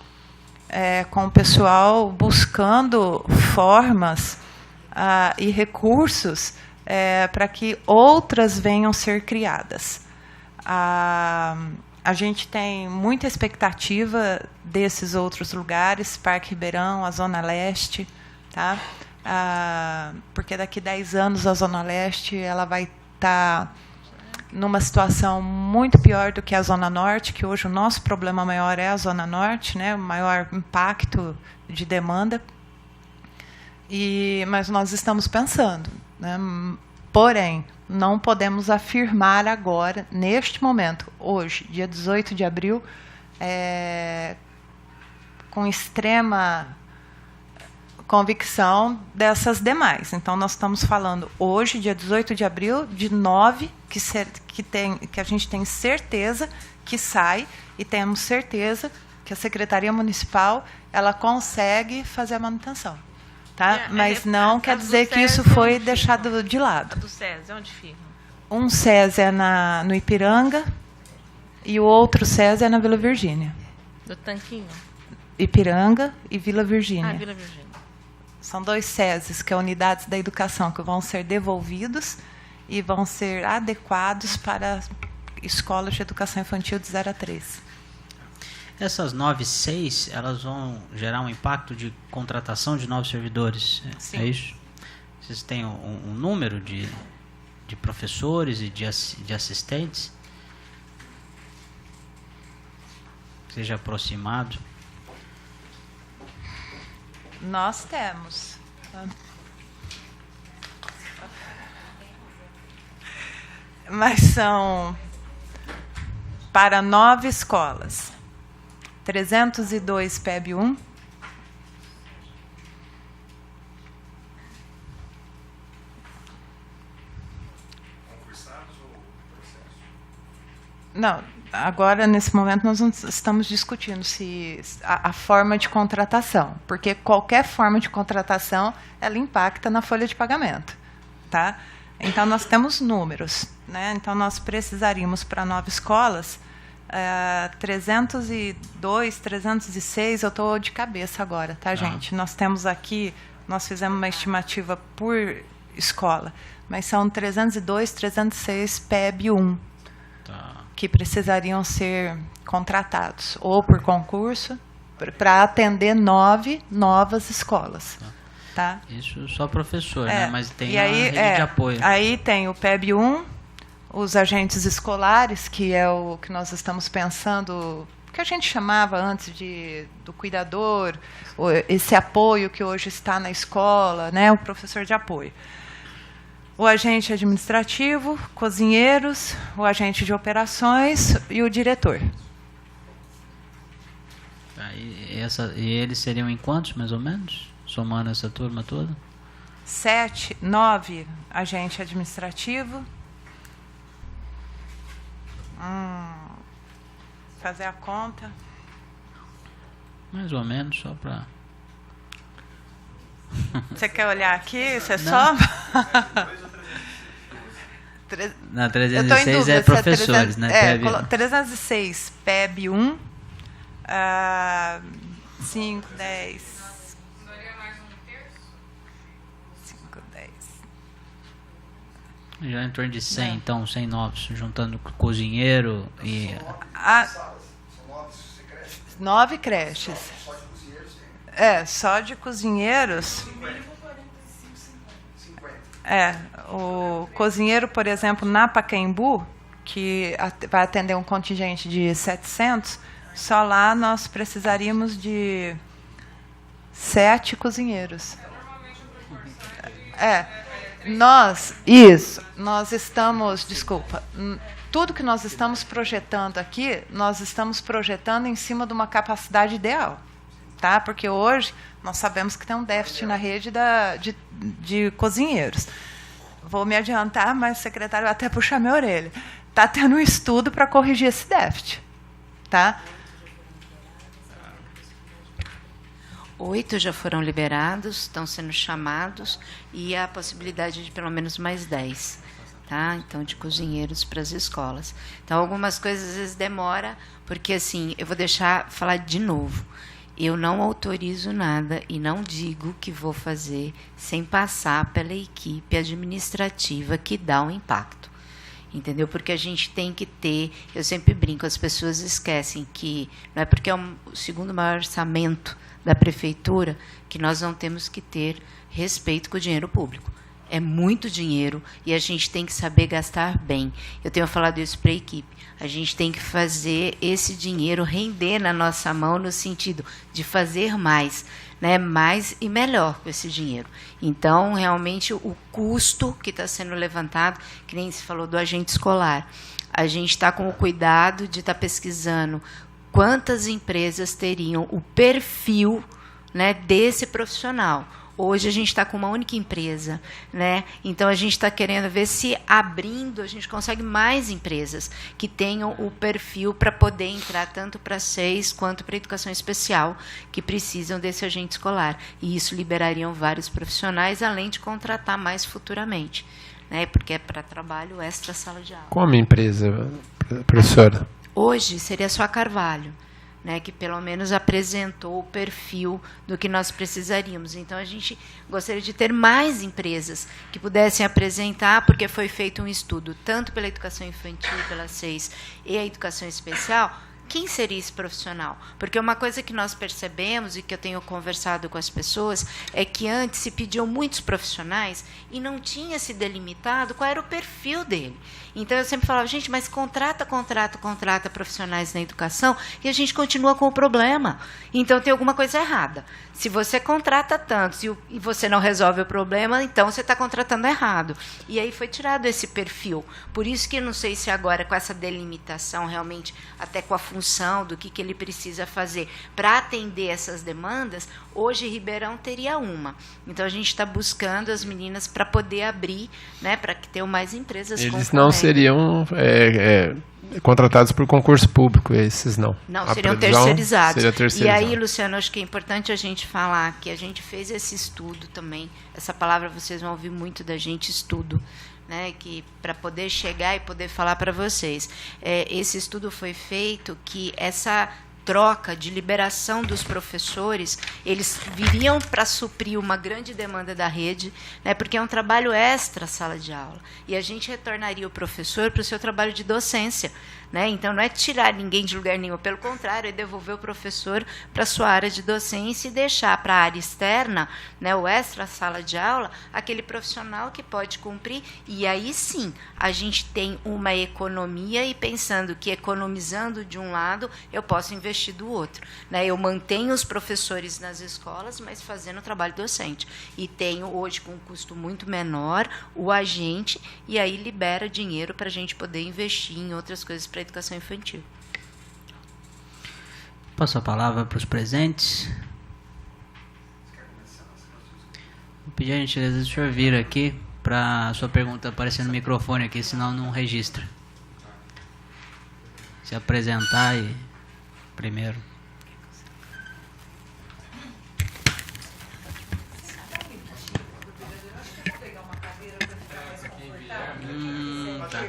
com o pessoal buscando formas e recursos para que outras venham ser criadas. A gente tem muita expectativa desses outros lugares, Parque Ribeirão, a Zona Leste, tá? Porque daqui a 10 anos a Zona Leste ela vai estar numa situação muito pior do que a Zona Norte, que hoje o nosso problema maior é a Zona Norte, né, o maior impacto de demanda. Mas nós estamos pensando, né, porém, não podemos afirmar agora, neste momento, hoje, dia 18 de abril, com extrema convicção dessas demais. Então, nós estamos falando hoje, dia 18 de abril, de 9 que a gente tem certeza que sai, e temos certeza que a Secretaria Municipal ela consegue fazer a manutenção. Tá? Mas não quer dizer que isso foi deixado de lado. A do SESI, onde fica? Um SESI é no Ipiranga e o outro SESI é na Vila Virgínia. Do Tanquinho? Ipiranga e Vila Virgínia. Vila Virgínia. São 2 SESIs, que é unidades da educação, que vão ser devolvidos e vão ser adequados para escolas de educação infantil de 0 a 3. Essas 9/6, elas vão gerar um impacto de contratação de novos servidores, Sim. É isso? Vocês têm um número de professores e de assistentes? Seja aproximado? Nós temos. Mas são para 9 escolas. 302 PEB 1. Não, Agora, nesse momento, nós não estamos discutindo se a forma de contratação, porque qualquer forma de contratação, ela impacta na folha de pagamento. Tá? Então, nós temos números. Né? Então, nós precisaríamos, para 9 escolas, 302, 306, eu estou de cabeça agora, tá, gente? Nós temos aqui, nós fizemos uma estimativa por escola, mas são 302, 306 PEB 1. Que precisariam ser contratados, ou por concurso, para atender 9 novas escolas. Tá? Isso só professor, né? Mas tem aí, a rede de apoio. Aí tem o PEB 1, os agentes escolares, que é o que nós estamos pensando, que a gente chamava antes do cuidador, esse apoio que hoje está na escola, né? O professor de apoio. O agente administrativo, cozinheiros, o agente de operações e o diretor. E eles seriam em quantos, mais ou menos? Somando essa turma toda? 9 agente administrativo. Fazer a conta. Mais ou menos, só para... Você quer olhar aqui? Você só... Na 306 é professores, né? 306 PEB 1, 5, 10. 5, 10. Já em torno de 100, então, 100 novos, juntando cozinheiro e... 9 creches. Só de cozinheiros... o cozinheiro, por exemplo, na Pacaembu, que vai atender um contingente de 700, só lá nós precisaríamos de 7 cozinheiros. Nós estamos, tudo que nós estamos projetando aqui, nós estamos projetando em cima de uma capacidade ideal. Tá? Porque hoje nós sabemos que tem um déficit na rede de cozinheiros. Vou me adiantar, mas o secretário vai até puxar minha orelha. Está tendo um estudo para corrigir esse déficit. Tá? 8 já foram liberados, estão sendo chamados, e há a possibilidade de pelo menos mais 10. Tá? Então, de cozinheiros para as escolas. Então, algumas coisas às vezes demora, porque assim, eu vou deixar falar de novo. Eu não autorizo nada e não digo que vou fazer sem passar pela equipe administrativa que dá um impacto. Entendeu? Porque a gente tem que ter... Eu sempre brinco, as pessoas esquecem que não é porque é o segundo maior orçamento da prefeitura que nós não temos que ter respeito com o dinheiro público. É muito dinheiro e a gente tem que saber gastar bem. Eu tenho falado isso para a equipe. A gente tem que fazer esse dinheiro render na nossa mão no sentido de fazer mais, né? Mais e melhor com esse dinheiro. Então, realmente, o custo que está sendo levantado, que nem se falou do agente escolar, a gente está com o cuidado de estar pesquisando quantas empresas teriam o perfil, né, desse profissional. Hoje a gente está com uma única empresa, né? Então a gente está querendo ver se abrindo a gente consegue mais empresas que tenham o perfil para poder entrar tanto para 6 quanto para educação especial, que precisam desse agente escolar. E isso liberariam vários profissionais, além de contratar mais futuramente, né? Porque é para trabalho extra sala de aula. Como empresa, professora? Hoje seria só a Carvalho, né, que pelo menos apresentou o perfil do que nós precisaríamos. Então, a gente gostaria de ter mais empresas que pudessem apresentar, porque foi feito um estudo, tanto pela educação infantil, pela 6 e a educação especial, quem seria esse profissional? Porque uma coisa que nós percebemos e que eu tenho conversado com as pessoas é que antes se pediam muitos profissionais e não tinha se delimitado qual era o perfil dele. Então, eu sempre falava, gente, mas contrata profissionais na educação e a gente continua com o problema. Então, tem alguma coisa errada. Se você contrata tantos e você não resolve o problema, então você está contratando errado. E aí foi tirado esse perfil. Por isso que eu não sei se agora, com essa delimitação, realmente, até com a função do que ele precisa fazer para atender essas demandas, hoje Ribeirão teria uma. Então, a gente está buscando as meninas para poder abrir, né, para que tenham mais empresas. Eles não seriam contratados por concurso público, esses não. Não, A seriam previsão terceirizados. seria terceirizado. E aí, Luciano, acho que é importante a gente falar que a gente fez esse estudo também. Essa palavra vocês vão ouvir muito da gente, estudo, né? Que para poder chegar e poder falar para vocês. Esse estudo foi feito que essa troca de liberação dos professores, eles viriam para suprir uma grande demanda da rede, né, porque é um trabalho extra sala de aula, e a gente retornaria o professor para o seu trabalho de docência, né? Então, não é tirar ninguém de lugar nenhum, pelo contrário, é devolver o professor para a sua área de docência e deixar para a área externa, né, o extra sala de aula, aquele profissional que pode cumprir, e aí sim, a gente tem uma economia, e pensando que economizando de um lado, eu posso investir do outro, né? Eu mantenho os professores nas escolas, mas fazendo o trabalho docente, e tenho hoje, com um custo muito menor, o agente, e aí libera dinheiro para a gente poder investir em outras coisas para a educação infantil. Passo a palavra para os presentes. Vou pedir a gentileza do senhor vir aqui para a sua pergunta aparecer no microfone aqui, senão não registra. Se apresentar e primeiro. Tá.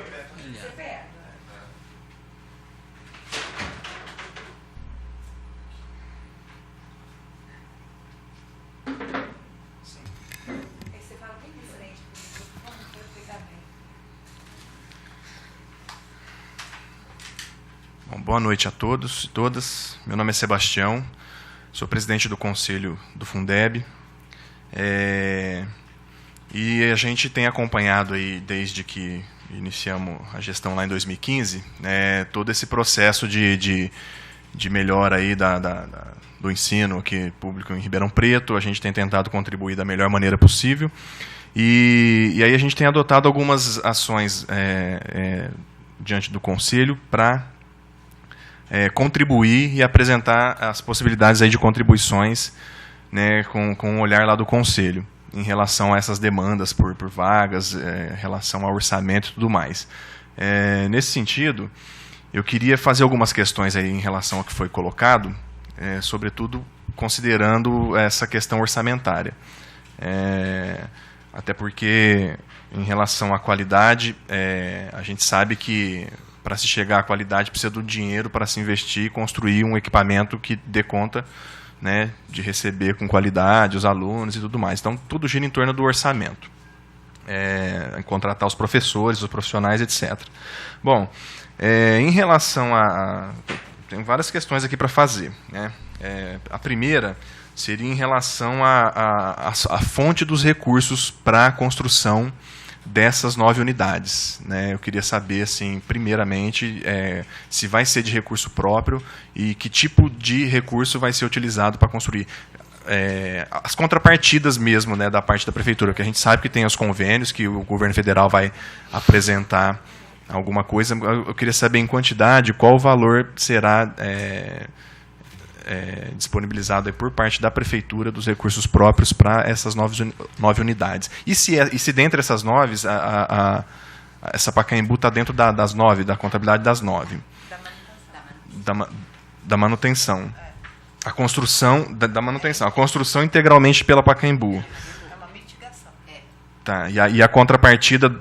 Bom, boa noite a todos e todas. Meu nome é Sebastião, sou presidente do Conselho do Fundeb. E a gente tem acompanhado aí, desde que iniciamos a gestão lá em 2015, todo esse processo de melhora aí do ensino aqui público em Ribeirão Preto. A gente tem tentado contribuir da melhor maneira possível. E aí a gente tem adotado algumas ações diante do Conselho para contribuir e apresentar as possibilidades aí de contribuições, né, com um olhar lá do Conselho, em relação a essas demandas por vagas, em relação ao orçamento e tudo mais. Nesse sentido, eu queria fazer algumas questões aí em relação ao que foi colocado, sobretudo considerando essa questão orçamentária. Até porque, em relação à qualidade, a gente sabe que para se chegar à qualidade precisa do dinheiro para se investir e construir um equipamento que dê conta, né, de receber com qualidade os alunos e tudo mais. Então, tudo gira em torno do orçamento. Em contratar os professores, os profissionais, etc. Bom, em relação a... Tem várias questões aqui para fazer, né? A primeira seria em relação à fonte dos recursos para a construção dessas 9 unidades, né? Eu queria saber, assim, primeiramente, se vai ser de recurso próprio e que tipo de recurso vai ser utilizado para construir. As contrapartidas mesmo, né, da parte da prefeitura, que a gente sabe que tem os convênios, que o governo federal vai apresentar alguma coisa. Eu queria saber em quantidade qual o valor será disponibilizado aí por parte da prefeitura dos recursos próprios para essas 9 unidades. E se dentre essas 9, essa Pacaembu está dentro das 9, da contabilidade das 9. Da manutenção. A construção da manutenção. A construção integralmente pela Pacaembu. É uma mitigação. Tá, e a contrapartida...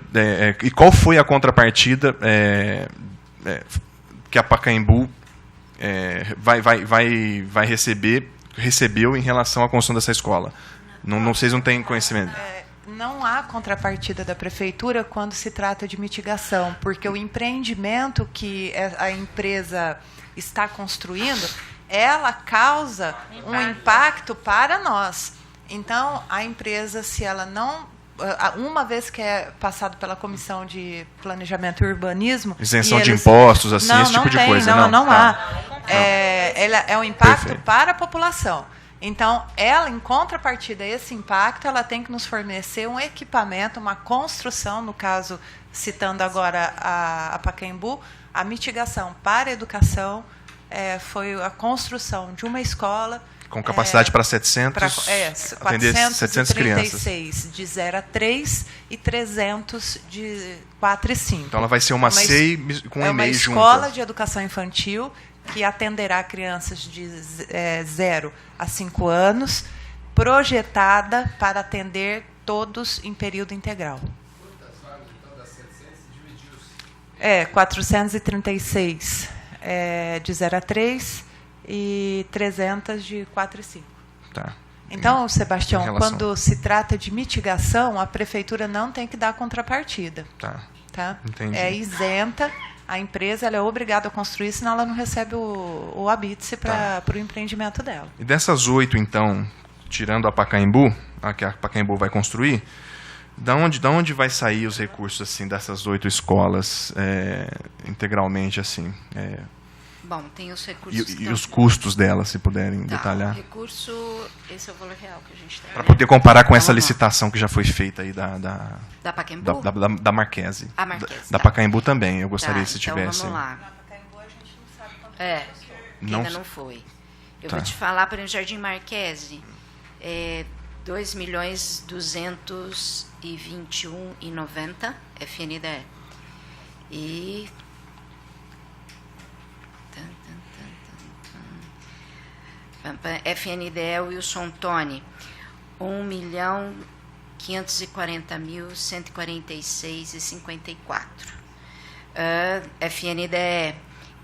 e qual foi a contrapartida que a Pacaembu recebeu em relação à construção dessa escola? Vocês não têm conhecimento? Não há contrapartida da prefeitura quando se trata de mitigação, porque o empreendimento que a empresa está construindo, ela causa um impacto para nós. Então, a empresa, se ela não... Uma vez que é passado pela Comissão de Planejamento e Urbanismo... Isenção de impostos, assim, esse tipo de coisa. Não há. É um impacto Perfeito. Para a população. Então, ela, em contrapartida a esse impacto, ela tem que nos fornecer um equipamento, uma construção, no caso, citando agora a Pacaembu, a mitigação para a educação foi a construção de uma escola Com capacidade para 700, atender 700 crianças. 436 de 0 a 3 e 300 de 4 e 5. Então, ela vai ser uma CEI com é uma EMEI junto. escola de educação infantil que atenderá crianças de 0 a 5 anos, projetada para atender todos em período integral. Quantas vagas, então, das 700 dividiu-se? 436 de 0 a 3 e 300 de 4 e 5. Tá. Então, Sebastião, relação- quando se trata de mitigação, a prefeitura não tem que dar contrapartida. Tá. Tá? Entendi. É isenta, a empresa ela é obrigada a construir, senão ela não recebe o habite para o empreendimento dela. E dessas 8, então, tirando a Pacaembu, a que a Pacaembu vai construir, da onde vai sair os recursos assim dessas 8 escolas integralmente assim? Bom, tem os recursos. E os custos delas, se puderem Tá, detalhar. o recurso, esse é o valor real que a gente tem. Para poder comparar com essa Vamos lá. licitação que já foi feita aí Da Pacaembu? da Marquese. A Marquese, Da tá. Pacaembu também, eu gostaria Tá, se então tivesse. vamos lá. Não Ainda s- não foi. Eu Tá. vou te falar, por exemplo, Jardim Marquese, 2.221.090 FNDE. E FNDE Wilson Tony, 1.540.146,54. FNDE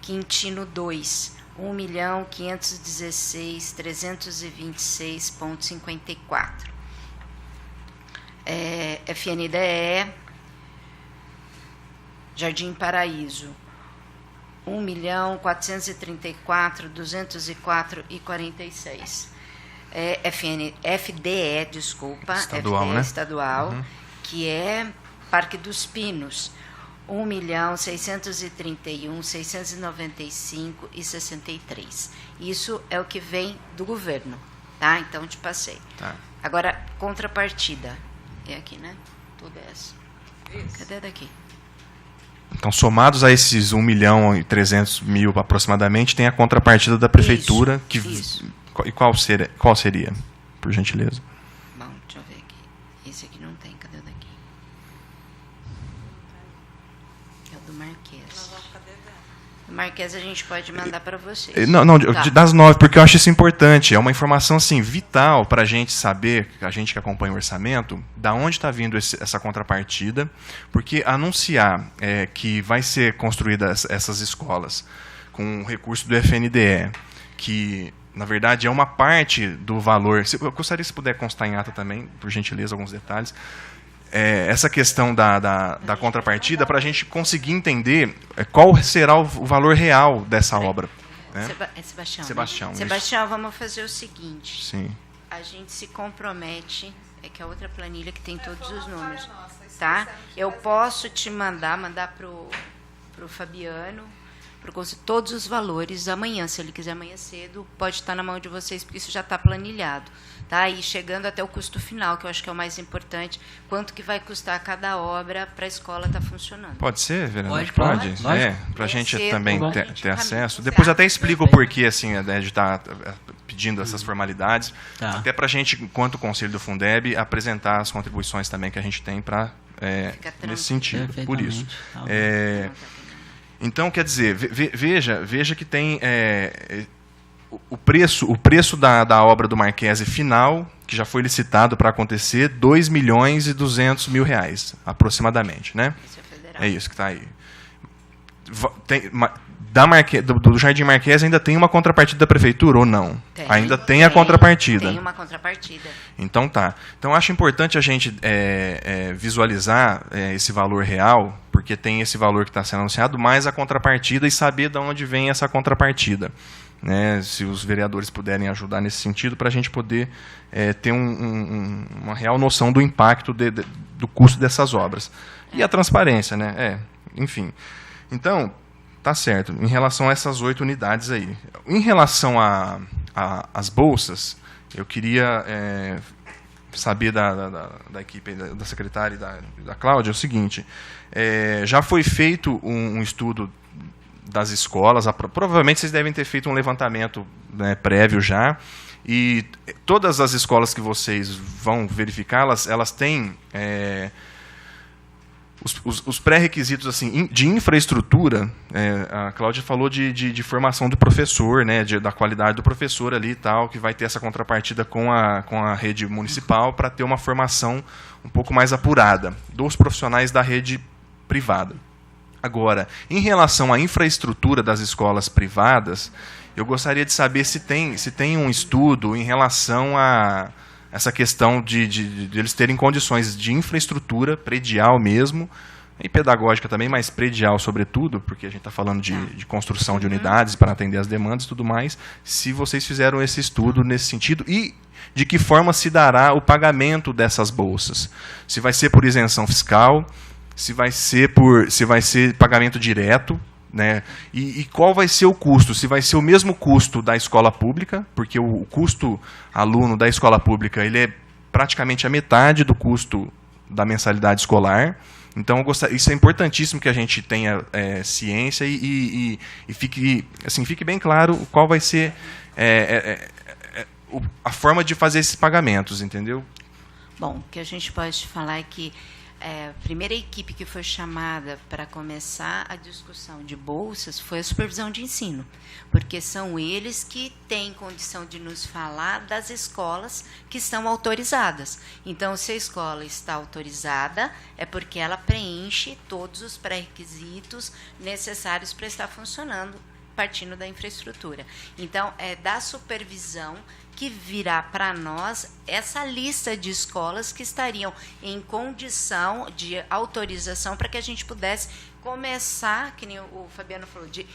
Quintino 2, 1.516.326,54. FNDE Jardim Paraíso, 1.434.204,46. FDE, desculpa, Estadual, FDE né? estadual, que é Parque dos Pinos, 1.631.695,63. Isso é o que vem do governo, tá? Então, te passei. Tá. Agora, contrapartida. É aqui, né? Tudo essa. Cadê daqui? Então, somados a esses 1.300.000 aproximadamente, tem a contrapartida da prefeitura. Isso. E qual seria, por gentileza? Bom, deixa eu ver aqui. Esse aqui não tem. Cadê o daqui? É o do Marquês. O Marquês a gente pode mandar para vocês. Não, Tá. das 9, porque eu acho isso importante. É uma informação assim, vital para a gente saber, a gente que acompanha o orçamento, da onde está vindo essa contrapartida, porque anunciar que vai ser construídas essas escolas com o recurso do FNDE, que, na verdade, é uma parte do valor. Eu gostaria, se puder constar em ata também, por gentileza, alguns detalhes. Essa questão da contrapartida, para a gente conseguir entender qual será o valor real dessa obra. Né? Sebastião. Sebastião, Né? isso. Sebastião, vamos fazer o seguinte. Sim. A gente se compromete, que é outra planilha que tem todos os números, tá? Eu posso te mandar pro Fabiano, todos os valores amanhã, se ele quiser amanhã cedo, pode estar na mão de vocês, porque isso já está planilhado, tá? E chegando até o custo final, que eu acho que é o mais importante, quanto que vai custar cada obra para a escola estar funcionando. Pode ser, vereador? Pode. Para a gente Cedo, também bom. ter acesso. Tá. Depois até explico o porquê assim, de estar pedindo essas formalidades, Tá. até para a gente, enquanto Conselho do Fundeb, apresentar as contribuições também que a gente tem para Fica tranquilo. nesse sentido. Por isso. Perfeitamente. Tá bom. Então, quer dizer, veja que tem o preço da obra do Marquese final, que já foi licitado para acontecer, R$ 2.200.000, aproximadamente, né? Isso é federal. É isso que está aí. Do Jardim Marquese ainda tem uma contrapartida da prefeitura ou não? Ainda tem a contrapartida. Tem uma contrapartida. Então tá. Então acho importante a gente visualizar esse valor real, porque tem esse valor que está sendo anunciado, mais a contrapartida e saber de onde vem essa contrapartida. Né? Se os vereadores puderem ajudar nesse sentido, para a gente poder ter uma real noção do impacto do custo dessas obras. E a transparência, né? Enfim. Então, tá certo. Em relação a essas 8 unidades aí. Em relação às bolsas, eu queria saber da equipe, da secretária e da Cláudia, o seguinte. Já foi feito um estudo das escolas, provavelmente vocês devem ter feito um levantamento, né, prévio já, E todas as escolas que vocês vão verificar, elas têm os pré-requisitos assim, de infraestrutura. A Cláudia falou de formação do professor, né, da qualidade do professor ali e tal, que vai ter essa contrapartida com a rede municipal para ter uma formação um pouco mais apurada dos profissionais da rede privada. Agora, em relação à infraestrutura das escolas privadas, eu gostaria de saber se tem um estudo em relação a essa questão de eles terem condições de infraestrutura predial mesmo, e pedagógica também, mas predial sobretudo, porque a gente está falando de construção de unidades para atender as demandas e tudo mais, se vocês fizeram esse estudo nesse sentido e de que forma se dará o pagamento dessas bolsas. Se vai ser por isenção fiscal, se vai ser pagamento direto, né? E qual vai ser o custo? Se vai ser o mesmo custo da escola pública, porque o custo aluno da escola pública ele é praticamente a metade do custo da mensalidade escolar. Então, isso é importantíssimo que a gente tenha ciência e fique bem claro qual vai ser a forma de fazer esses pagamentos, entendeu? Bom, o que a gente pode falar é que a primeira equipe que foi chamada para começar a discussão de bolsas foi a supervisão de ensino, porque são eles que têm condição de nos falar das escolas que estão autorizadas. Então, se a escola está autorizada, é porque ela preenche todos os pré-requisitos necessários para estar funcionando, partindo da infraestrutura. Então, é da supervisão que virá para nós essa lista de escolas que estariam em condição de autorização para que a gente pudesse começar, que nem o Fabiano falou, de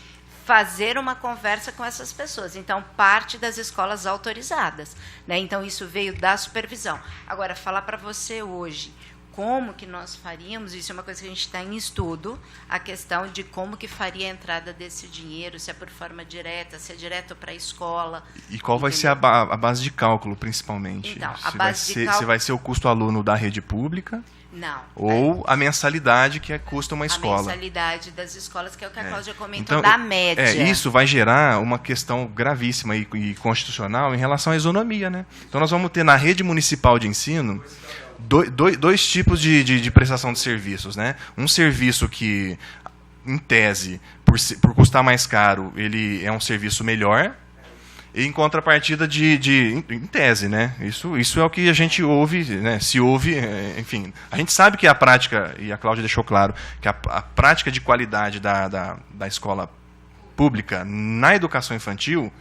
fazer uma conversa com essas pessoas. Então, parte das escolas autorizadas, né? Então, isso veio da supervisão. Agora, falar para você hoje como que nós faríamos, isso é uma coisa que a gente está em estudo, a questão de como que faria a entrada desse dinheiro, se é por forma direta, se é direto para a escola. E qual vai ser a base de cálculo, principalmente? Então, a base de cálculo... Se vai ser o custo aluno da rede pública? Não. Ou a mensalidade que custa uma escola? A mensalidade das escolas, que é o que a Cláudia comentou, da média. Isso vai gerar uma questão gravíssima e constitucional em relação à isonomia, né? Então, nós vamos ter na rede municipal de ensino dois tipos de prestação de serviços, né? Um serviço que, em tese, por custar mais caro, ele é um serviço melhor, e em contrapartida em tese, né? Isso é o que a gente ouve, né? Se ouve, enfim. A gente sabe que a prática, e a Cláudia deixou claro, que a prática de qualidade da escola pública na educação infantil,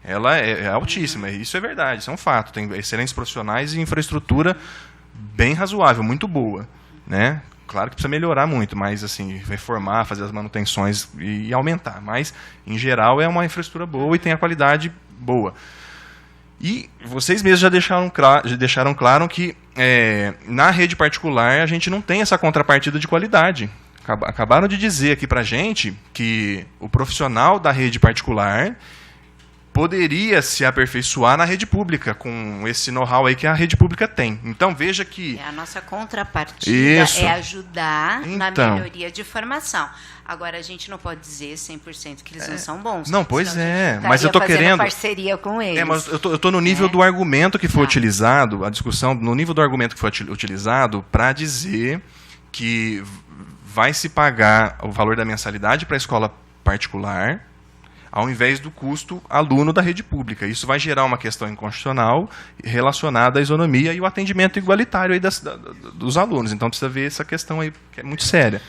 ela é altíssima. Isso é verdade, isso é um fato. Tem excelentes profissionais e infraestrutura bem razoável, muito boa, né? Claro que precisa melhorar muito, mas assim, reformar, fazer as manutenções e aumentar. Mas, em geral, é uma infraestrutura boa e tem a qualidade boa. E vocês mesmos já deixaram claro que na rede particular a gente não tem essa contrapartida de qualidade. Acabaram de dizer aqui para a gente que o profissional da rede particular poderia se aperfeiçoar na rede pública, com esse know-how aí que a rede pública tem. Então, veja que... A nossa contrapartida é ajudar na melhoria de formação. Agora, a gente não pode dizer 100% que eles não são bons. Não, pois mas eu estou querendo... parceria com eles. Mas eu estou no nível do argumento que foi utilizado, a discussão, no nível do argumento que foi utilizado para dizer que vai se pagar o valor da mensalidade para a escola particular, ao invés do custo aluno da rede pública. Isso vai gerar uma questão inconstitucional relacionada à isonomia e o atendimento igualitário aí dos alunos. Então, precisa ver essa questão aí, que é muito séria.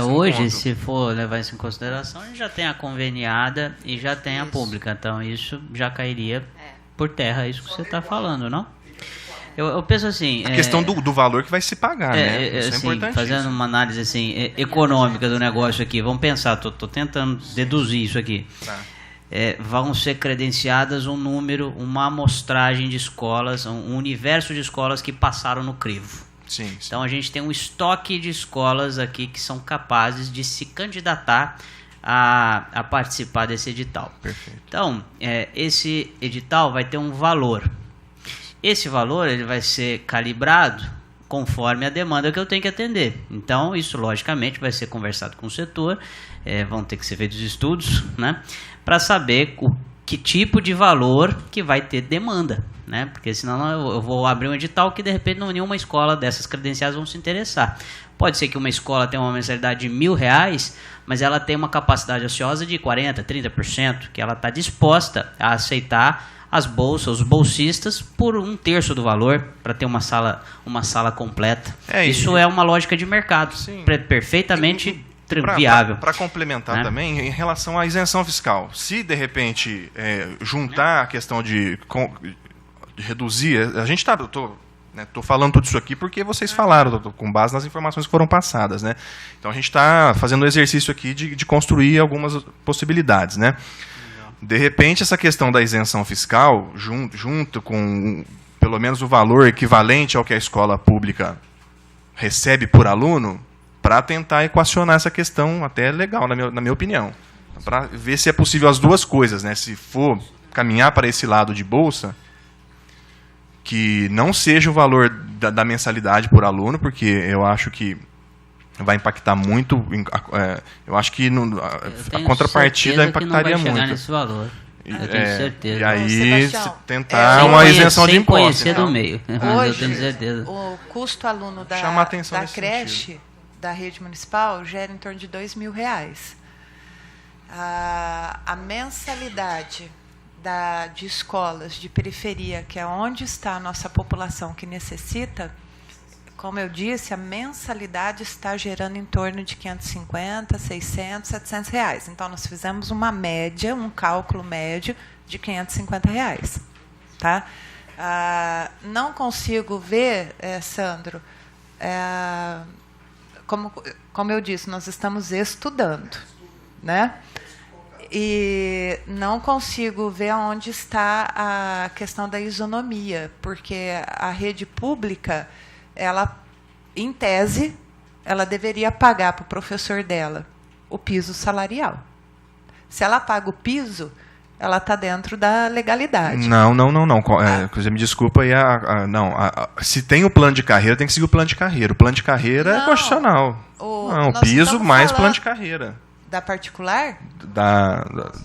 Hoje, se for levar isso em consideração, a gente já tem a conveniada e já tem a pública. Então, isso já cairia por terra, isso que você está falando, não? Eu penso assim... A questão do valor que vai se pagar, né? Isso é importante. Fazendo uma análise assim, econômica do negócio aqui, vamos pensar, estou tentando deduzir isso aqui. Tá. Vão ser credenciadas um número, uma amostragem de escolas, um universo de escolas que passaram no crivo. Sim. Então, a gente tem um estoque de escolas aqui que são capazes de se candidatar a participar desse edital. Perfeito. Então, esse edital vai ter um valor. Esse valor ele vai ser calibrado conforme a demanda que eu tenho que atender. Então, isso, logicamente, vai ser conversado com o setor, vão ter que ser feitos estudos, né, para saber que tipo de valor que vai ter demanda, né? Porque senão eu vou abrir um edital que de repente nenhuma escola dessas credenciadas vão se interessar. Pode ser que uma escola tenha uma mensalidade de R$1.000, mas ela tem uma capacidade ociosa de 40%, 30%, que ela está disposta a aceitar as bolsas, os bolsistas, por 1/3 do valor, para ter uma sala completa. Isso é uma lógica de mercado, perfeitamente viável. Para complementar também, em relação à isenção fiscal, se de repente juntar a questão de reduzir, a gente está... Estou falando tudo isso aqui porque vocês falaram, com base nas informações que foram passadas, né? Então a gente está fazendo um exercício aqui de construir algumas possibilidades, né? De repente, essa questão da isenção fiscal, junto com pelo menos o valor equivalente ao que a escola pública recebe por aluno, para tentar equacionar essa questão até legal, na minha opinião. Para ver se é possível as duas coisas, né? Se for caminhar para esse lado de bolsa, que não seja o valor da mensalidade por aluno, porque eu acho que vai impactar muito. Eu acho que a contrapartida impactaria muito. Nesse valor. Eu tenho certeza. E aí tentar uma isenção de impostos. Sem conhecer do meio. Hoje, eu tenho certeza. O custo aluno da creche da rede municipal gera em torno de R$2.000. A mensalidade de escolas de periferia, que é onde está a nossa população que necessita, como eu disse, a mensalidade está gerando em torno de R$550, 600, R$700. Então, nós fizemos uma média, um cálculo médio de R$550. Tá? Não consigo ver, Sandro, como eu disse, nós estamos estudando, né? E não consigo ver onde está a questão da isonomia, porque a rede pública, ela, em tese, ela deveria pagar para o professor dela o piso salarial. Se ela paga o piso, ela está dentro da legalidade. Não. Você me desculpa, se tem o plano de carreira, tem que seguir o plano de carreira. O plano de carreira é constitucional. O piso mais plano de carreira. Da particular?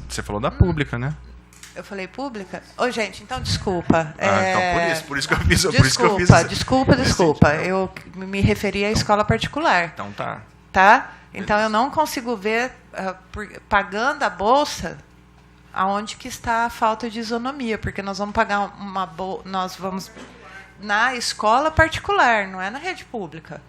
Você falou da pública, né? Eu falei pública? Gente, então desculpa. Então por isso que eu fiz. Desculpa. Eu me referi à escola particular. Então tá. Tá? Então eu não consigo ver, pagando a bolsa, aonde que está a falta de isonomia, porque nós vamos pagar nós vamos na escola particular, não é na rede pública.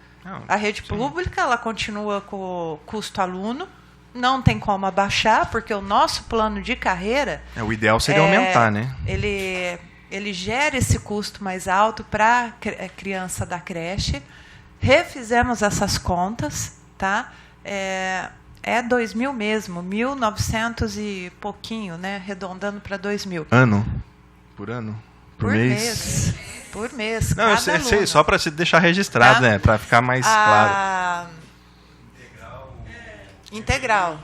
A rede pública, ela continua com o custo aluno. Não tem como abaixar, porque o nosso plano de carreira... O ideal seria aumentar, né? Ele gera esse custo mais alto para a criança da creche. Refizemos essas contas, tá? É 2.000 mesmo, 1.900 e pouquinho, né? Arredondando para 2.000. Ano? Por ano? Por mês? Por mês. Não, eu sei, só para se deixar registrado, tá? Né? Para ficar mais claro. Integral,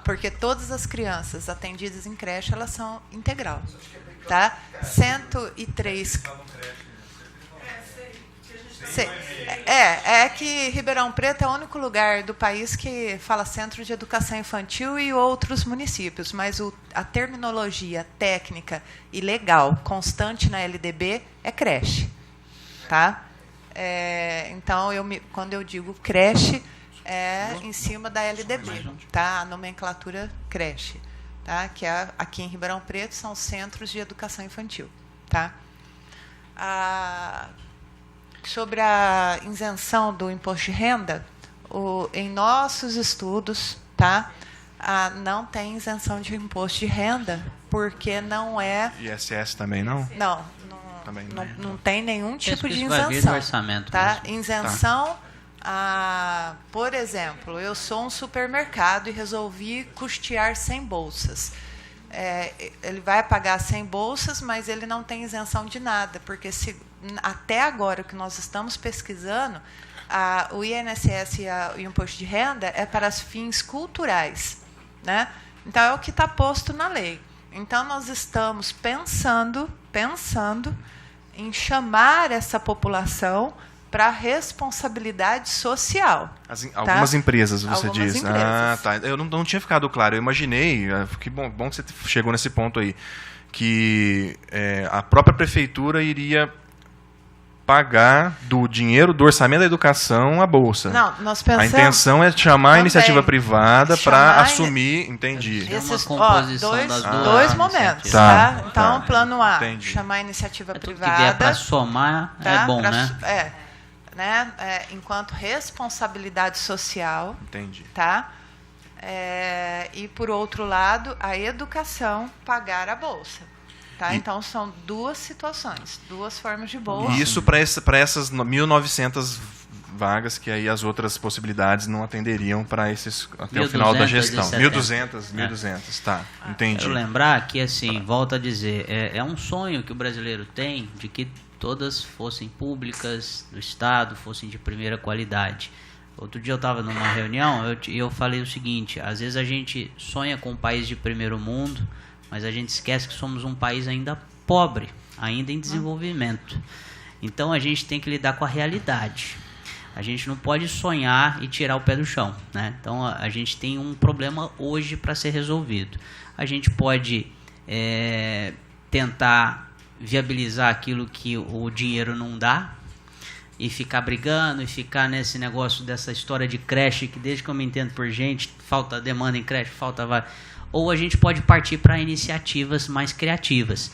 porque todas as crianças atendidas em creche, elas são integral, tá? 103. É que Ribeirão Preto é o único lugar do país que fala Centro de Educação Infantil e outros municípios, mas a terminologia técnica e legal constante na LDB é creche, tá? Então, quando eu digo creche, é em cima da LDB, tá? A nomenclatura creche, tá? Que aqui em Ribeirão Preto são centros de educação infantil, tá? Sobre a isenção do imposto de renda, em nossos estudos, tá? Não tem isenção de imposto de renda, porque não é... ISS também não? Não tem nenhum tipo de isenção. Tá? Isenção, por exemplo, eu sou um supermercado e resolvi custear 100 bolsas. Ele vai pagar 100 bolsas, mas ele não tem isenção de nada, porque até agora o que nós estamos pesquisando, o INSS e o imposto de renda é para fins culturais, né? Então é o que está posto na lei. Então nós estamos pensando em chamar essa população para responsabilidade social. Algumas empresas, você Algumas diz. empresas. Ah, tá. Eu não tinha ficado claro. Eu imaginei, que bom que você chegou nesse ponto aí, que a própria prefeitura iria pagar do dinheiro do orçamento da educação a bolsa. Não, nós pensamos... A intenção é chamar a iniciativa privada para Chamar assumir, entendi. É uma composição das dois duas momentos, iniciativas. tá? Então, tá. plano A, Entendi. chamar a iniciativa Tudo que privada. vier para somar tá? é bom, né? Enquanto responsabilidade social, Entendi. tá? E, por outro lado, a educação pagar a bolsa. Tá? Então, são duas situações, duas formas de bolsa. E isso para essas 1.900 vagas, que aí as outras possibilidades não atenderiam para esses até o final da gestão. 1.200, tá. Entendi. Quero lembrar que, assim, volto a dizer, é um sonho que o brasileiro tem de que todas fossem públicas, do Estado, fossem de primeira qualidade. Outro dia eu estava numa reunião e eu falei o seguinte: às vezes a gente sonha com um país de primeiro mundo, mas a gente esquece que somos um país ainda pobre, ainda em desenvolvimento. Então a gente tem que lidar com a realidade. A gente não pode sonhar e tirar o pé do chão, né? Então a gente tem um problema hoje para ser resolvido. A gente pode tentar viabilizar aquilo que o dinheiro não dá e ficar brigando e ficar nesse negócio dessa história de creche, que desde que eu me entendo por gente, falta demanda em creche, falta... Ou a gente pode partir para iniciativas mais criativas.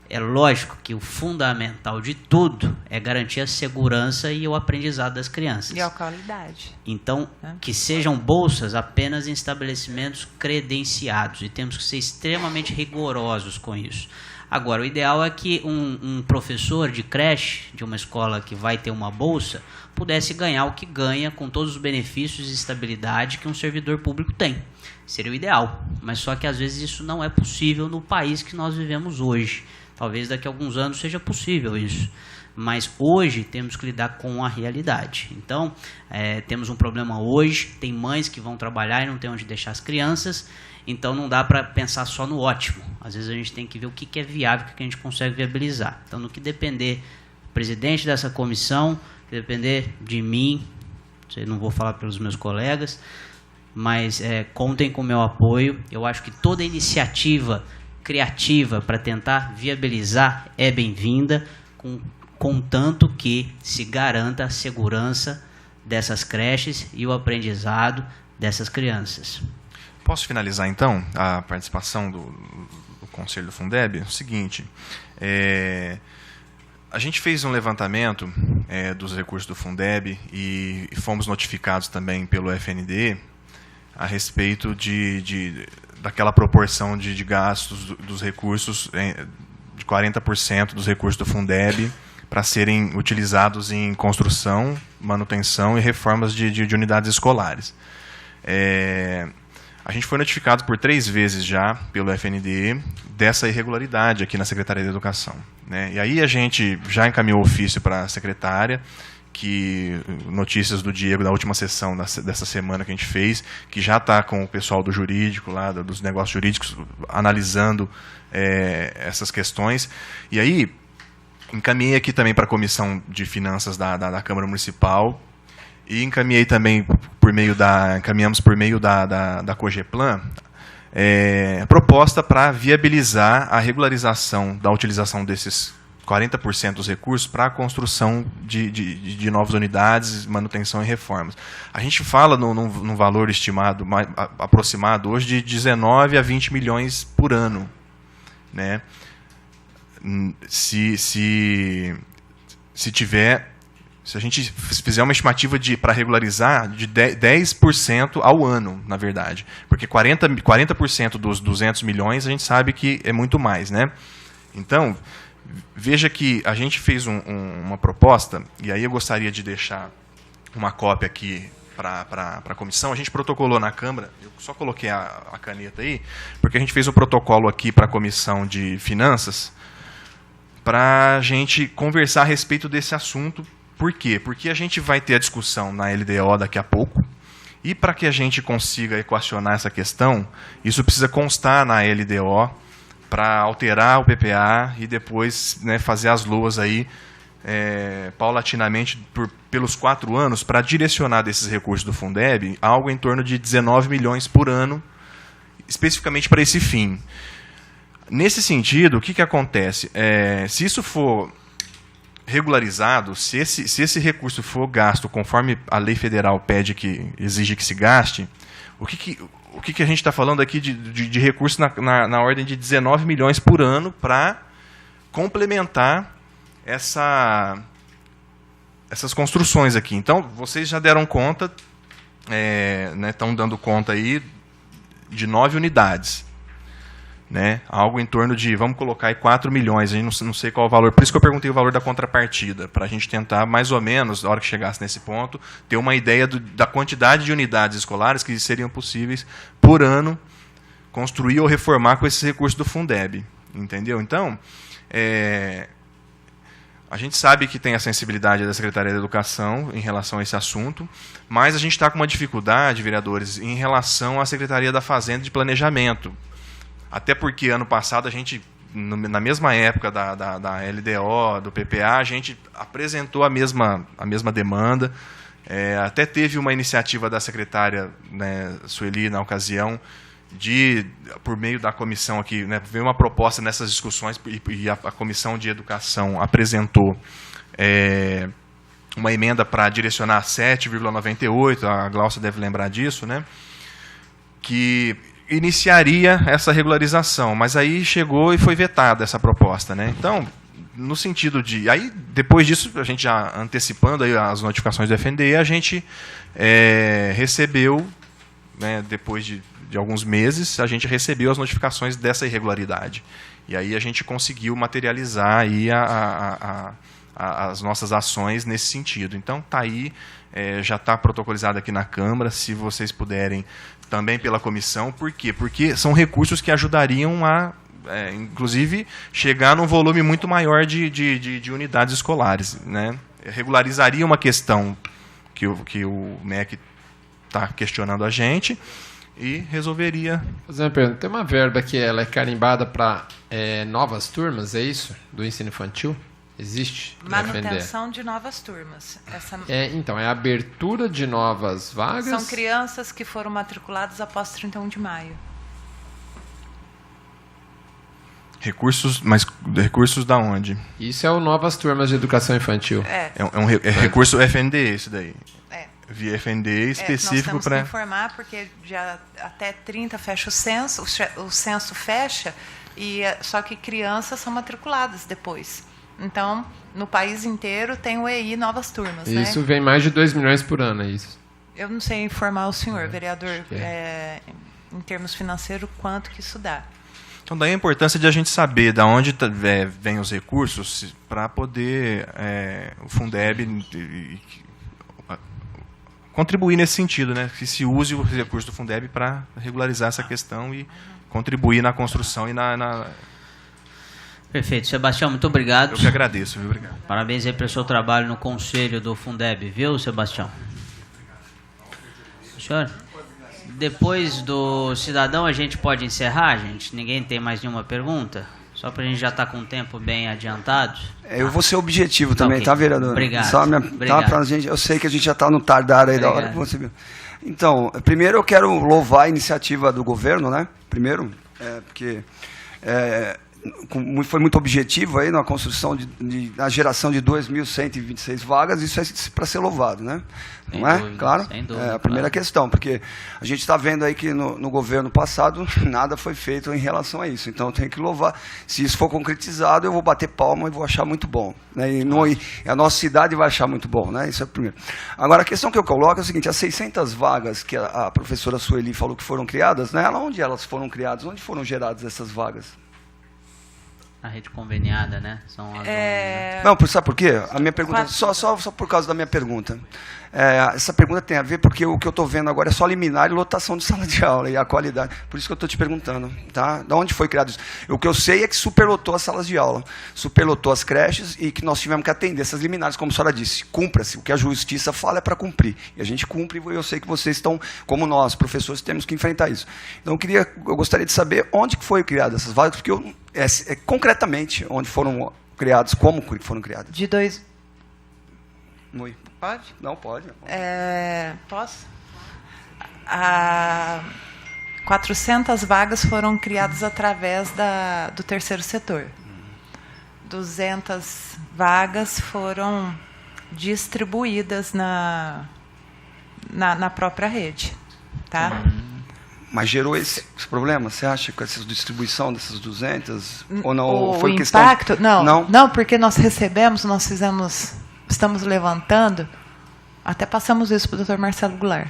É lógico que o fundamental de tudo é garantir a segurança e o aprendizado das crianças. E a qualidade. Então, que sejam bolsas apenas em estabelecimentos credenciados. E temos que ser extremamente rigorosos com isso. Agora, o ideal é que um professor de creche, de uma escola que vai ter uma bolsa, pudesse ganhar o que ganha com todos os benefícios e estabilidade que um servidor público tem. Seria o ideal, mas só que às vezes isso não é possível no país que nós vivemos hoje. Talvez daqui a alguns anos seja possível isso, mas hoje temos que lidar com a realidade. Então, temos um problema hoje, tem mães que vão trabalhar e não tem onde deixar as crianças, então não dá para pensar só no ótimo. Às vezes a gente tem que ver o que é viável, o que a gente consegue viabilizar. Então, no que depender do presidente dessa comissão, depender de mim, não vou falar pelos meus colegas, mas contem com o meu apoio. Eu acho que toda iniciativa criativa para tentar viabilizar é bem-vinda, contanto que se garanta a segurança dessas creches e o aprendizado dessas crianças. Posso finalizar, então, a participação do Conselho do Fundeb? É o seguinte, a gente fez um levantamento dos recursos do Fundeb e fomos notificados também pelo FNDE a respeito daquela proporção de gastos dos recursos, de 40% dos recursos do Fundeb para serem utilizados em construção, manutenção e reformas de unidades escolares. A gente foi notificado por 3 vezes já pelo FNDE dessa irregularidade aqui na Secretaria de Educação, né? E aí a gente já encaminhou ofício para a secretária, que notícias do Diego da última sessão dessa semana que a gente fez, que já está com o pessoal do jurídico, lá dos negócios jurídicos, analisando essas questões. E aí, encaminhei aqui também para a Comissão de Finanças da Câmara Municipal e encaminhei também encaminhamos por meio da Cogeplan proposta para viabilizar a regularização da utilização desses 40% dos recursos para a construção de novas unidades, manutenção e reformas. A gente fala num valor estimado, aproximado hoje, de 19 a 20 milhões por ano, né? Se a gente fizer uma estimativa para regularizar de 10% ao ano, na verdade, porque 40% dos 200 milhões a gente sabe que é muito mais, né? Então, veja que a gente fez uma proposta, e aí eu gostaria de deixar uma cópia aqui para a comissão. A gente protocolou na Câmara, eu só coloquei a caneta aí, porque a gente fez um protocolo aqui para a Comissão de Finanças, para a gente conversar a respeito desse assunto. Por quê? Porque a gente vai ter a discussão na LDO daqui a pouco, e para que a gente consiga equacionar essa questão, isso precisa constar na LDO, para alterar o PPA e depois, né, fazer as loas aí paulatinamente pelos 4 anos para direcionar desses recursos do Fundeb algo em torno de 19 milhões por ano, especificamente para esse fim. Nesse sentido, o que acontece? Se isso for regularizado, se esse recurso for gasto conforme a lei federal pede, que exige que se gaste, o que a gente está falando aqui de recurso na ordem de 19 milhões por ano para complementar essas construções aqui. Então, vocês já deram conta, estão dando conta aí de 9 unidades. Né? Algo em torno de, vamos colocar aí 4 milhões, a gente não sei qual o valor, por isso que eu perguntei o valor da contrapartida, para a gente tentar, mais ou menos, na hora que chegasse nesse ponto, ter uma ideia da quantidade de unidades escolares que seriam possíveis, por ano, construir ou reformar com esses recursos do Fundeb. Entendeu? Então, a gente sabe que tem a sensibilidade da Secretaria da Educação em relação a esse assunto, mas a gente está com uma dificuldade, vereadores, em relação à Secretaria da Fazenda e de Planejamento. Até porque, ano passado, a gente, na mesma época da LDO, do PPA, a gente apresentou a mesma demanda. Até teve uma iniciativa da secretária, né, Sueli, na ocasião, por meio da comissão aqui, né, veio uma proposta nessas discussões e a Comissão de Educação apresentou uma emenda para direcionar 7,98, a Glaucia deve lembrar disso, né, que iniciaria essa regularização, mas aí chegou e foi vetada essa proposta, né? Então, no sentido de... Aí, depois disso, a gente já antecipando aí as notificações do FNDE, a gente recebeu, né, depois de alguns meses, a gente recebeu as notificações dessa irregularidade. E aí a gente conseguiu materializar aí as nossas ações nesse sentido. Então, está aí, já está protocolizado aqui na Câmara, se vocês puderem, também pela comissão. Por quê? Porque são recursos que ajudariam a, inclusive, chegar num volume muito maior de unidades escolares, né? Regularizaria uma questão que o MEC está questionando a gente e resolveria. Fazer uma pergunta. Tem uma verba que ela é carimbada para novas turmas, é isso? Do ensino infantil? Existe? Manutenção de novas turmas. Então, é a abertura de novas vagas? São crianças que foram matriculadas após 31 de maio. Recursos, mas recursos da onde? Isso é o Novas Turmas de Educação Infantil. É recurso FNDE, isso daí. Via FNDE específico nós temos para... que informar, porque até 30 fecha o censo fecha, só que crianças são matriculadas depois. Então, no país inteiro tem o EI Novas Turmas. Isso, né? Vem mais de 2 milhões por ano, é isso? Eu não sei informar o senhor, vereador, em termos financeiros, quanto que isso dá. Então, daí a importância de a gente saber de onde vêm os recursos para poder o Fundeb contribuir nesse sentido, né? Que se use o recurso do Fundeb para regularizar essa questão e contribuir na construção e na... Perfeito. Sebastião, muito obrigado. Eu que agradeço, viu? Obrigado. Parabéns aí pelo seu trabalho no conselho do Fundeb, viu, Sebastião? Senhor, depois do cidadão a gente pode encerrar, gente? Ninguém tem mais nenhuma pergunta? Só para a gente já estar com o tempo bem adiantado. Eu vou ser objetivo também, okay. Tá, vereador? Obrigado. Obrigado. Pra gente, eu sei que a gente já está no tardar aí da hora que você viu. Então, primeiro eu quero louvar a iniciativa do governo, né? Primeiro, porque foi muito objetivo aí na construção, na geração de 2.126 vagas, isso é para ser louvado, né? Não é? Claro? Sem dúvida, é a primeira questão, porque a gente está vendo aí que no governo passado nada foi feito em relação a isso. Então tem que louvar. Se isso for concretizado, eu vou bater palma e vou achar muito bom. Né? E a nossa cidade vai achar muito bom. Né? Isso é o primeiro. Agora, a questão que eu coloco é o seguinte: as 600 vagas que a professora Sueli falou que foram criadas, né? Onde elas foram criadas? Onde foram geradas essas vagas? Na rede conveniada, né? Não, sabe por quê? A minha pergunta, só por causa da minha pergunta. Essa pergunta tem a ver porque o que eu estou vendo agora é só liminar e lotação de sala de aula e a qualidade. Por isso que eu estou te perguntando, tá? De onde foi criado isso? O que eu sei é que superlotou as salas de aula, superlotou as creches e que nós tivemos que atender essas liminares, como a senhora disse. Cumpra-se. O que a justiça fala é para cumprir. E a gente cumpre e eu sei que vocês estão, como nós, professores, temos que enfrentar isso. Então eu gostaria de saber onde que foi criada essas vagas, porque concretamente onde foram criados, como foram criadas. Pode? Não, pode. Posso? 400 vagas foram criadas através do terceiro setor. 200 vagas foram distribuídas na própria rede. Tá? Mas gerou esse problema, você acha, com essa distribuição dessas 200? Ou não? O foi impacto? Questão... Não, porque nós estamos levantando, até passamos isso para o Dr. Marcelo Goulart.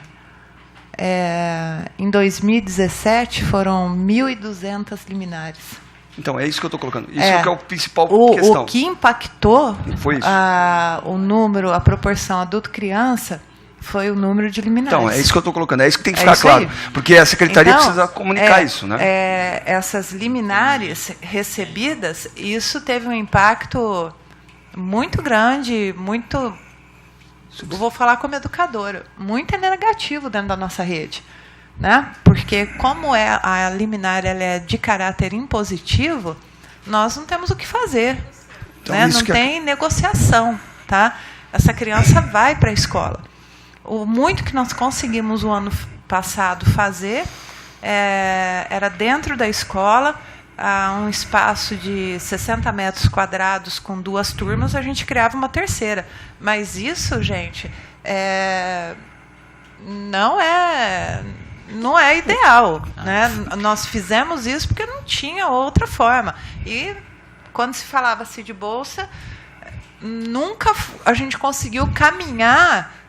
Em 2017, foram 1.200 liminares. Então, é isso que eu estou colocando. Isso que é o principal questão. O que impactou foi isso. O número, a proporção adulto-criança, foi o número de liminares. Então, é isso que eu estou colocando. É isso que tem que ficar claro. Aí. Porque a Secretaria precisa comunicar isso, né? Essas liminares recebidas, isso teve um impacto muito grande, muito... Eu vou falar como educadora, muito negativo dentro da nossa rede, né? Porque como a liminar ela é de caráter impositivo, nós não temos o que fazer, então, né? Não tem negociação, tá? Essa criança vai para a escola. O muito que nós conseguimos o ano passado fazer era dentro da escola, um espaço de 60 metros quadrados com 2 turmas, a gente criava uma terceira. Mas isso, gente, não é ideal, né? Nós fizemos isso porque não tinha outra forma. E quando se falava-se de bolsa, nunca a gente conseguiu caminhar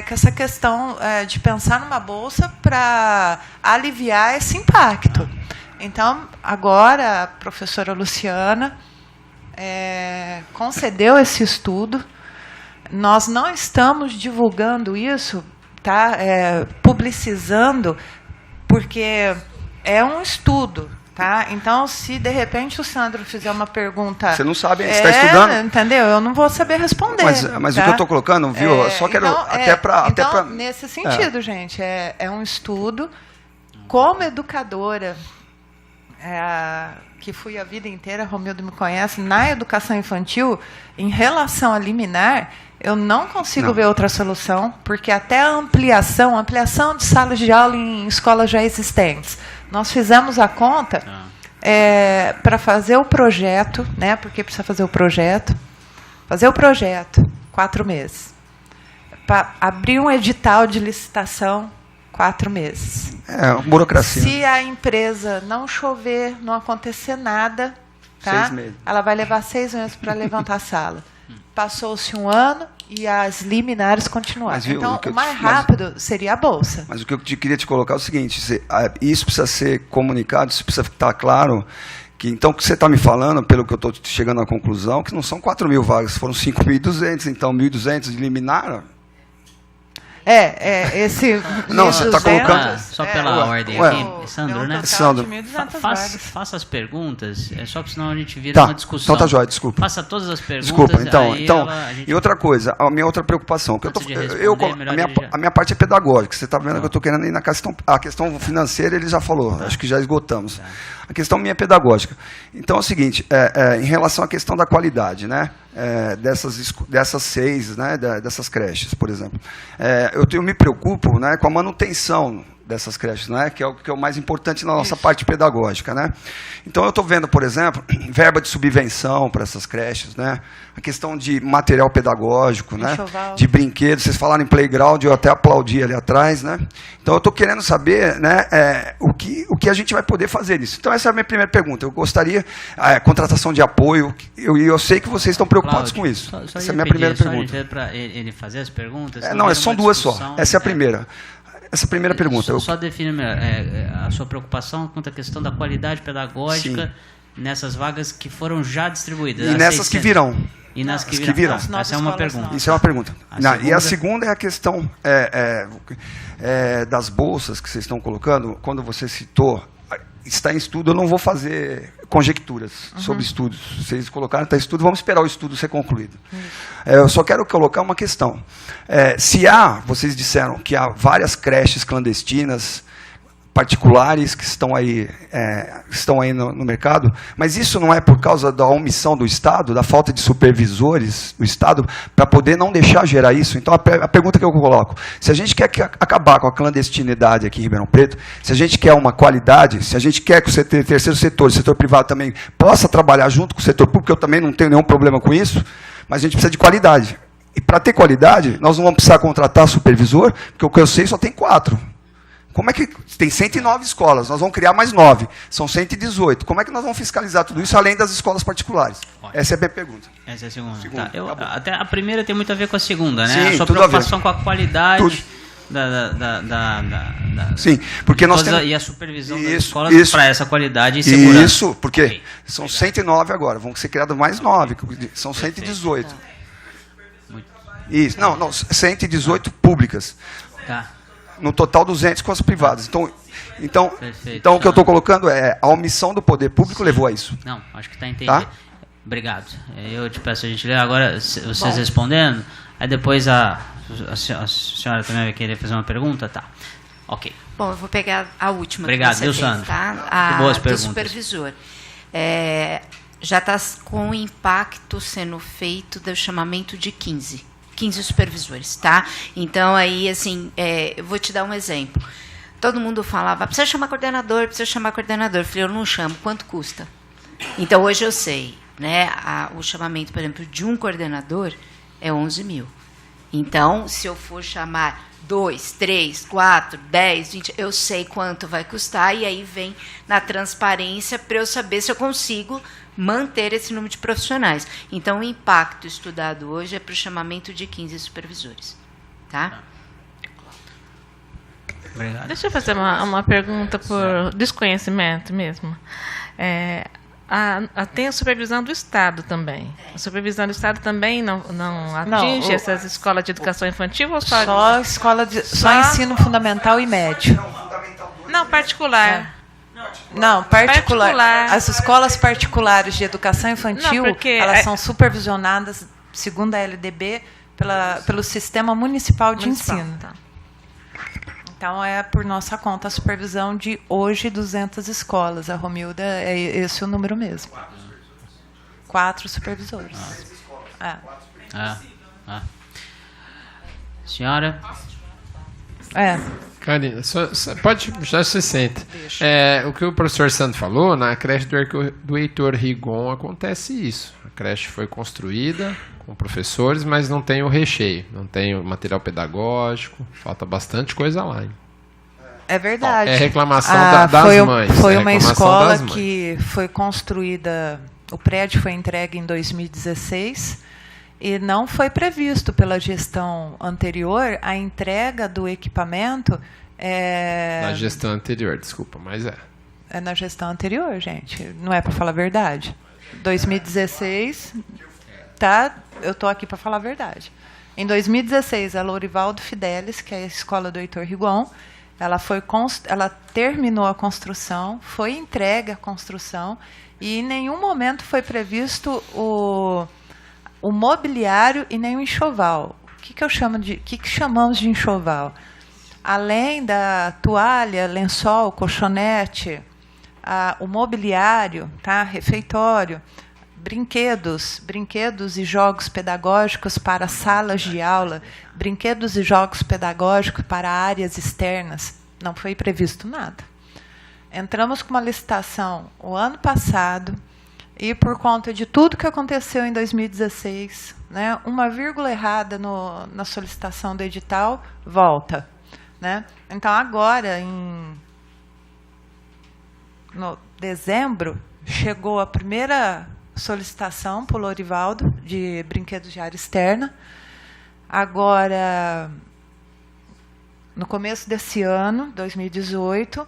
com essa questão de pensar numa bolsa para aliviar esse impacto. Então, agora, a professora Luciana concedeu esse estudo. Nós não estamos divulgando isso, tá? Publicizando, porque é um estudo. Tá? Então, se de repente o Sandro fizer uma pergunta... Você não sabe, você está estudando? Entendeu? Eu não vou saber responder. Mas tá? O que eu estou colocando, viu? Eu só quero Então, nesse sentido, gente, é um estudo. Como educadora, que fui a vida inteira, Romildo me conhece, na educação infantil, em relação a liminar, eu não consigo ver outra solução, porque até a ampliação de salas de aula em escolas já existentes. Nós fizemos a conta para fazer o projeto, né? Porque precisa fazer o projeto. Fazer o projeto, 4 meses. Para abrir um edital de licitação, 4 meses. Burocracia. Se a empresa não chover, não acontecer nada, tá? 6 meses. Ela vai levar 6 meses para levantar a sala. Passou-se 1 ano e as liminares continuaram. Então, o mais rápido seria a bolsa. Mas o que eu queria te colocar é o seguinte, isso precisa ser comunicado, isso precisa estar claro, que então o que você está me falando, pelo que eu estou chegando à conclusão, que não são 4.000 vagas, foram 5.200, então 1.200 de liminar... esse... Não, você está colocando... Só pela ordem aqui, Sandro, né? Sandro, faça as perguntas, só porque senão a gente vira uma discussão. Então tá jóia, desculpa. Faça todas as perguntas. Desculpa, então e outra coisa, a minha outra preocupação, que a minha parte é pedagógica, você está vendo que eu estou querendo ir na questão, a questão financeira ele já falou, acho que já esgotamos. A questão minha é pedagógica. Então é o seguinte, em relação à questão da qualidade, né? Dessas 6, né? Dessas creches, por exemplo. Eu me preocupo, né, com a manutenção dessas creches, né, que é o mais importante na nossa parte pedagógica, né? Então eu estou vendo, por exemplo, verba de subvenção para essas creches, né? A questão de material pedagógico, né? De brinquedos. Vocês falaram em playground, eu até aplaudi ali atrás, né? Então eu estou querendo saber, né, o que a gente vai poder fazer nisso. Então essa é a minha primeira pergunta. Eu gostaria contratação de apoio. Eu sei que vocês estão preocupados com isso. Só essa é a minha primeira pergunta. Para ele fazer as perguntas. São 2 só. Essa é a primeira. Essa primeira pergunta. Só define a sua preocupação quanto à questão da qualidade pedagógica nessas vagas que foram já distribuídas. E nessas 600. Que virão. E nas que virão. Essa é uma pergunta. Isso é uma pergunta. E a segunda é a questão das bolsas que vocês estão colocando. Quando você citou, está em estudo, eu não vou fazer conjecturas sobre estudos. Vocês colocaram, está em estudo, vamos esperar o estudo ser concluído. Eu só quero colocar uma questão. Vocês disseram que há várias creches clandestinas, particulares que estão aí no mercado, mas isso não é por causa da omissão do Estado, da falta de supervisores do Estado, para poder não deixar gerar isso. Então, a pergunta que eu coloco, se a gente quer acabar com a clandestinidade aqui em Ribeirão Preto, se a gente quer uma qualidade, se a gente quer que o terceiro setor, o setor privado também, possa trabalhar junto com o setor público, eu também não tenho nenhum problema com isso, mas a gente precisa de qualidade. E para ter qualidade, nós não vamos precisar contratar supervisor, porque o que eu sei só tem 4. Como é que tem 109 escolas, nós vamos criar mais 9, são 118. Como é que nós vamos fiscalizar tudo isso, além das escolas particulares? Essa é a minha pergunta. Essa é a segunda. Tá. Até a primeira tem muito a ver com a segunda, né? Sim, a sua preocupação com a qualidade Sim, porque nós temos... E a supervisão das escolas para essa qualidade e segurança. Isso, porque são 109 agora, vão ser criados mais 9, são 118. Isso, não, 118 públicas. Tá. No total, 200 com as privadas. Então o que eu estou colocando é a omissão do poder público levou a isso. Não, acho que está entendido. Tá? Obrigado. Eu te peço a gente ler agora, vocês respondendo, aí depois a senhora também vai querer fazer uma pergunta? Tá. Ok. Bom, eu vou pegar a última. Obrigado, que você Sandro. fez, tá? Boas do perguntas. Supervisor. Já está com o impacto sendo feito do chamamento de 15 supervisores, tá? Então, aí, assim, eu vou te dar um exemplo. Todo mundo falava, precisa chamar coordenador. Eu falei, eu não chamo, quanto custa? Então, hoje eu sei, né? O chamamento, por exemplo, de um coordenador é 11 mil. Então, se eu for chamar 2, 3, 4, 10, 20, eu sei quanto vai custar, e aí vem na transparência para eu saber se eu consigo manter esse número de profissionais. Então, o impacto estudado hoje é para o chamamento de 15 supervisores. Tá? Obrigado. Deixa eu fazer uma pergunta por desconhecimento mesmo. Tem a supervisão do Estado também. A supervisão do Estado também não atinge essas escolas de educação infantil ou só só ensino fundamental e médio. Não, particular. Não, particular. As escolas particulares de educação infantil, elas são supervisionadas, segundo a LDB, pelo Sistema Municipal de Ensino. Tá. Então, é por nossa conta a supervisão de hoje 200 escolas. A Romilda, é esse o número mesmo. 4 supervisores. Senhora? Karina, pode já se senta. O que o professor Sandro falou, na creche do Heitor Rigon acontece isso. A creche foi construída com professores, mas não tem o recheio, não tem o material pedagógico, falta bastante coisa lá. Hein? É verdade. É reclamação das mães. Foi uma escola que foi construída, o prédio foi entregue em 2016, e não foi previsto pela gestão anterior a entrega do equipamento. Na gestão anterior, desculpa, mas É na gestão anterior, gente. Não é para falar a verdade. 2016, tá? Eu estou aqui para falar a verdade. Em 2016, a Lourivaldo Fidelis, que é a escola do Heitor Rigon, ela terminou a construção, foi entregue a construção, e em nenhum momento foi previsto o mobiliário e nem o enxoval. O que chamamos de enxoval? Além da toalha, lençol, colchonete, o mobiliário, tá? Refeitório, brinquedos e jogos pedagógicos para salas de aula, brinquedos e jogos pedagógicos para áreas externas. Não foi previsto nada. Entramos com uma licitação o ano passado, e por conta de tudo que aconteceu em 2016, né, uma vírgula errada na solicitação do edital, volta. Né? Então, agora, no dezembro, chegou a primeira solicitação para o Lourivaldo de brinquedos de área externa. Agora, no começo desse ano, 2018,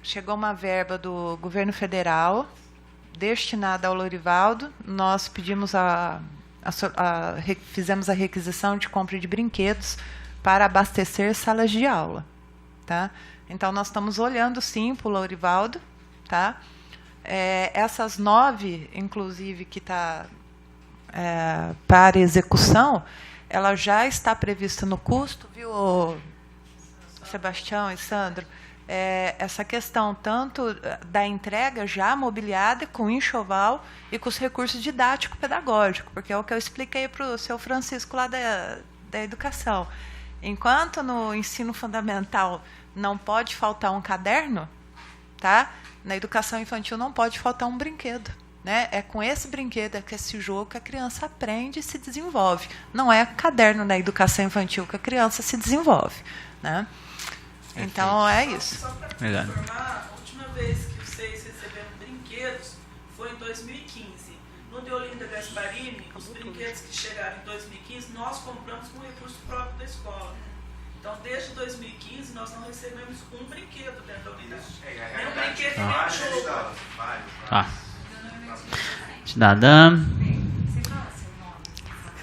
chegou uma verba do governo federal destinada ao Lourivaldo. Nós pedimos fizemos a requisição de compra de brinquedos para abastecer salas de aula. Tá? Então, nós estamos olhando, sim, para o Lourivaldo. Tá? Essas 9, inclusive, que está para execução, ela já está prevista no custo, viu, Sebastião e Sandro? essa questão tanto da entrega já mobiliada, com enxoval e com os recursos didático-pedagógicos, porque é o que eu expliquei para o seu Francisco lá da educação. Enquanto no ensino fundamental não pode faltar um caderno, tá? Na educação infantil não pode faltar um brinquedo. Né? É com esse brinquedo, é com esse jogo que a criança aprende e se desenvolve. Não é caderno na educação infantil que a criança se desenvolve. Né? Então, é isso. Só para informar, a última vez que vocês receberam brinquedos foi em 2015. No Deolinda Gasparini, os brinquedos que chegaram em 2015, nós compramos com recurso próprio da escola. Então, desde 2015, nós não recebemos um brinquedo dentro da unidade. Nem um brinquedo, nem um jogo. Tá. Cidadã.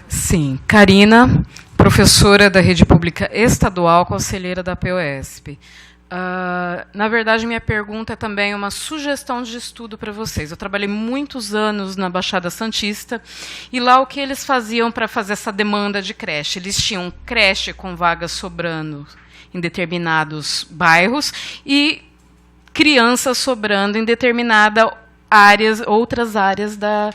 Sim, Karina, professora da Rede Pública Estadual, conselheira da POSP. Na verdade, minha pergunta é também uma sugestão de estudo para vocês. Eu trabalhei muitos anos na Baixada Santista, e lá o que eles faziam para fazer essa demanda de creche? Eles tinham creche com vagas sobrando em determinados bairros e crianças sobrando em determinadas áreas, outras áreas da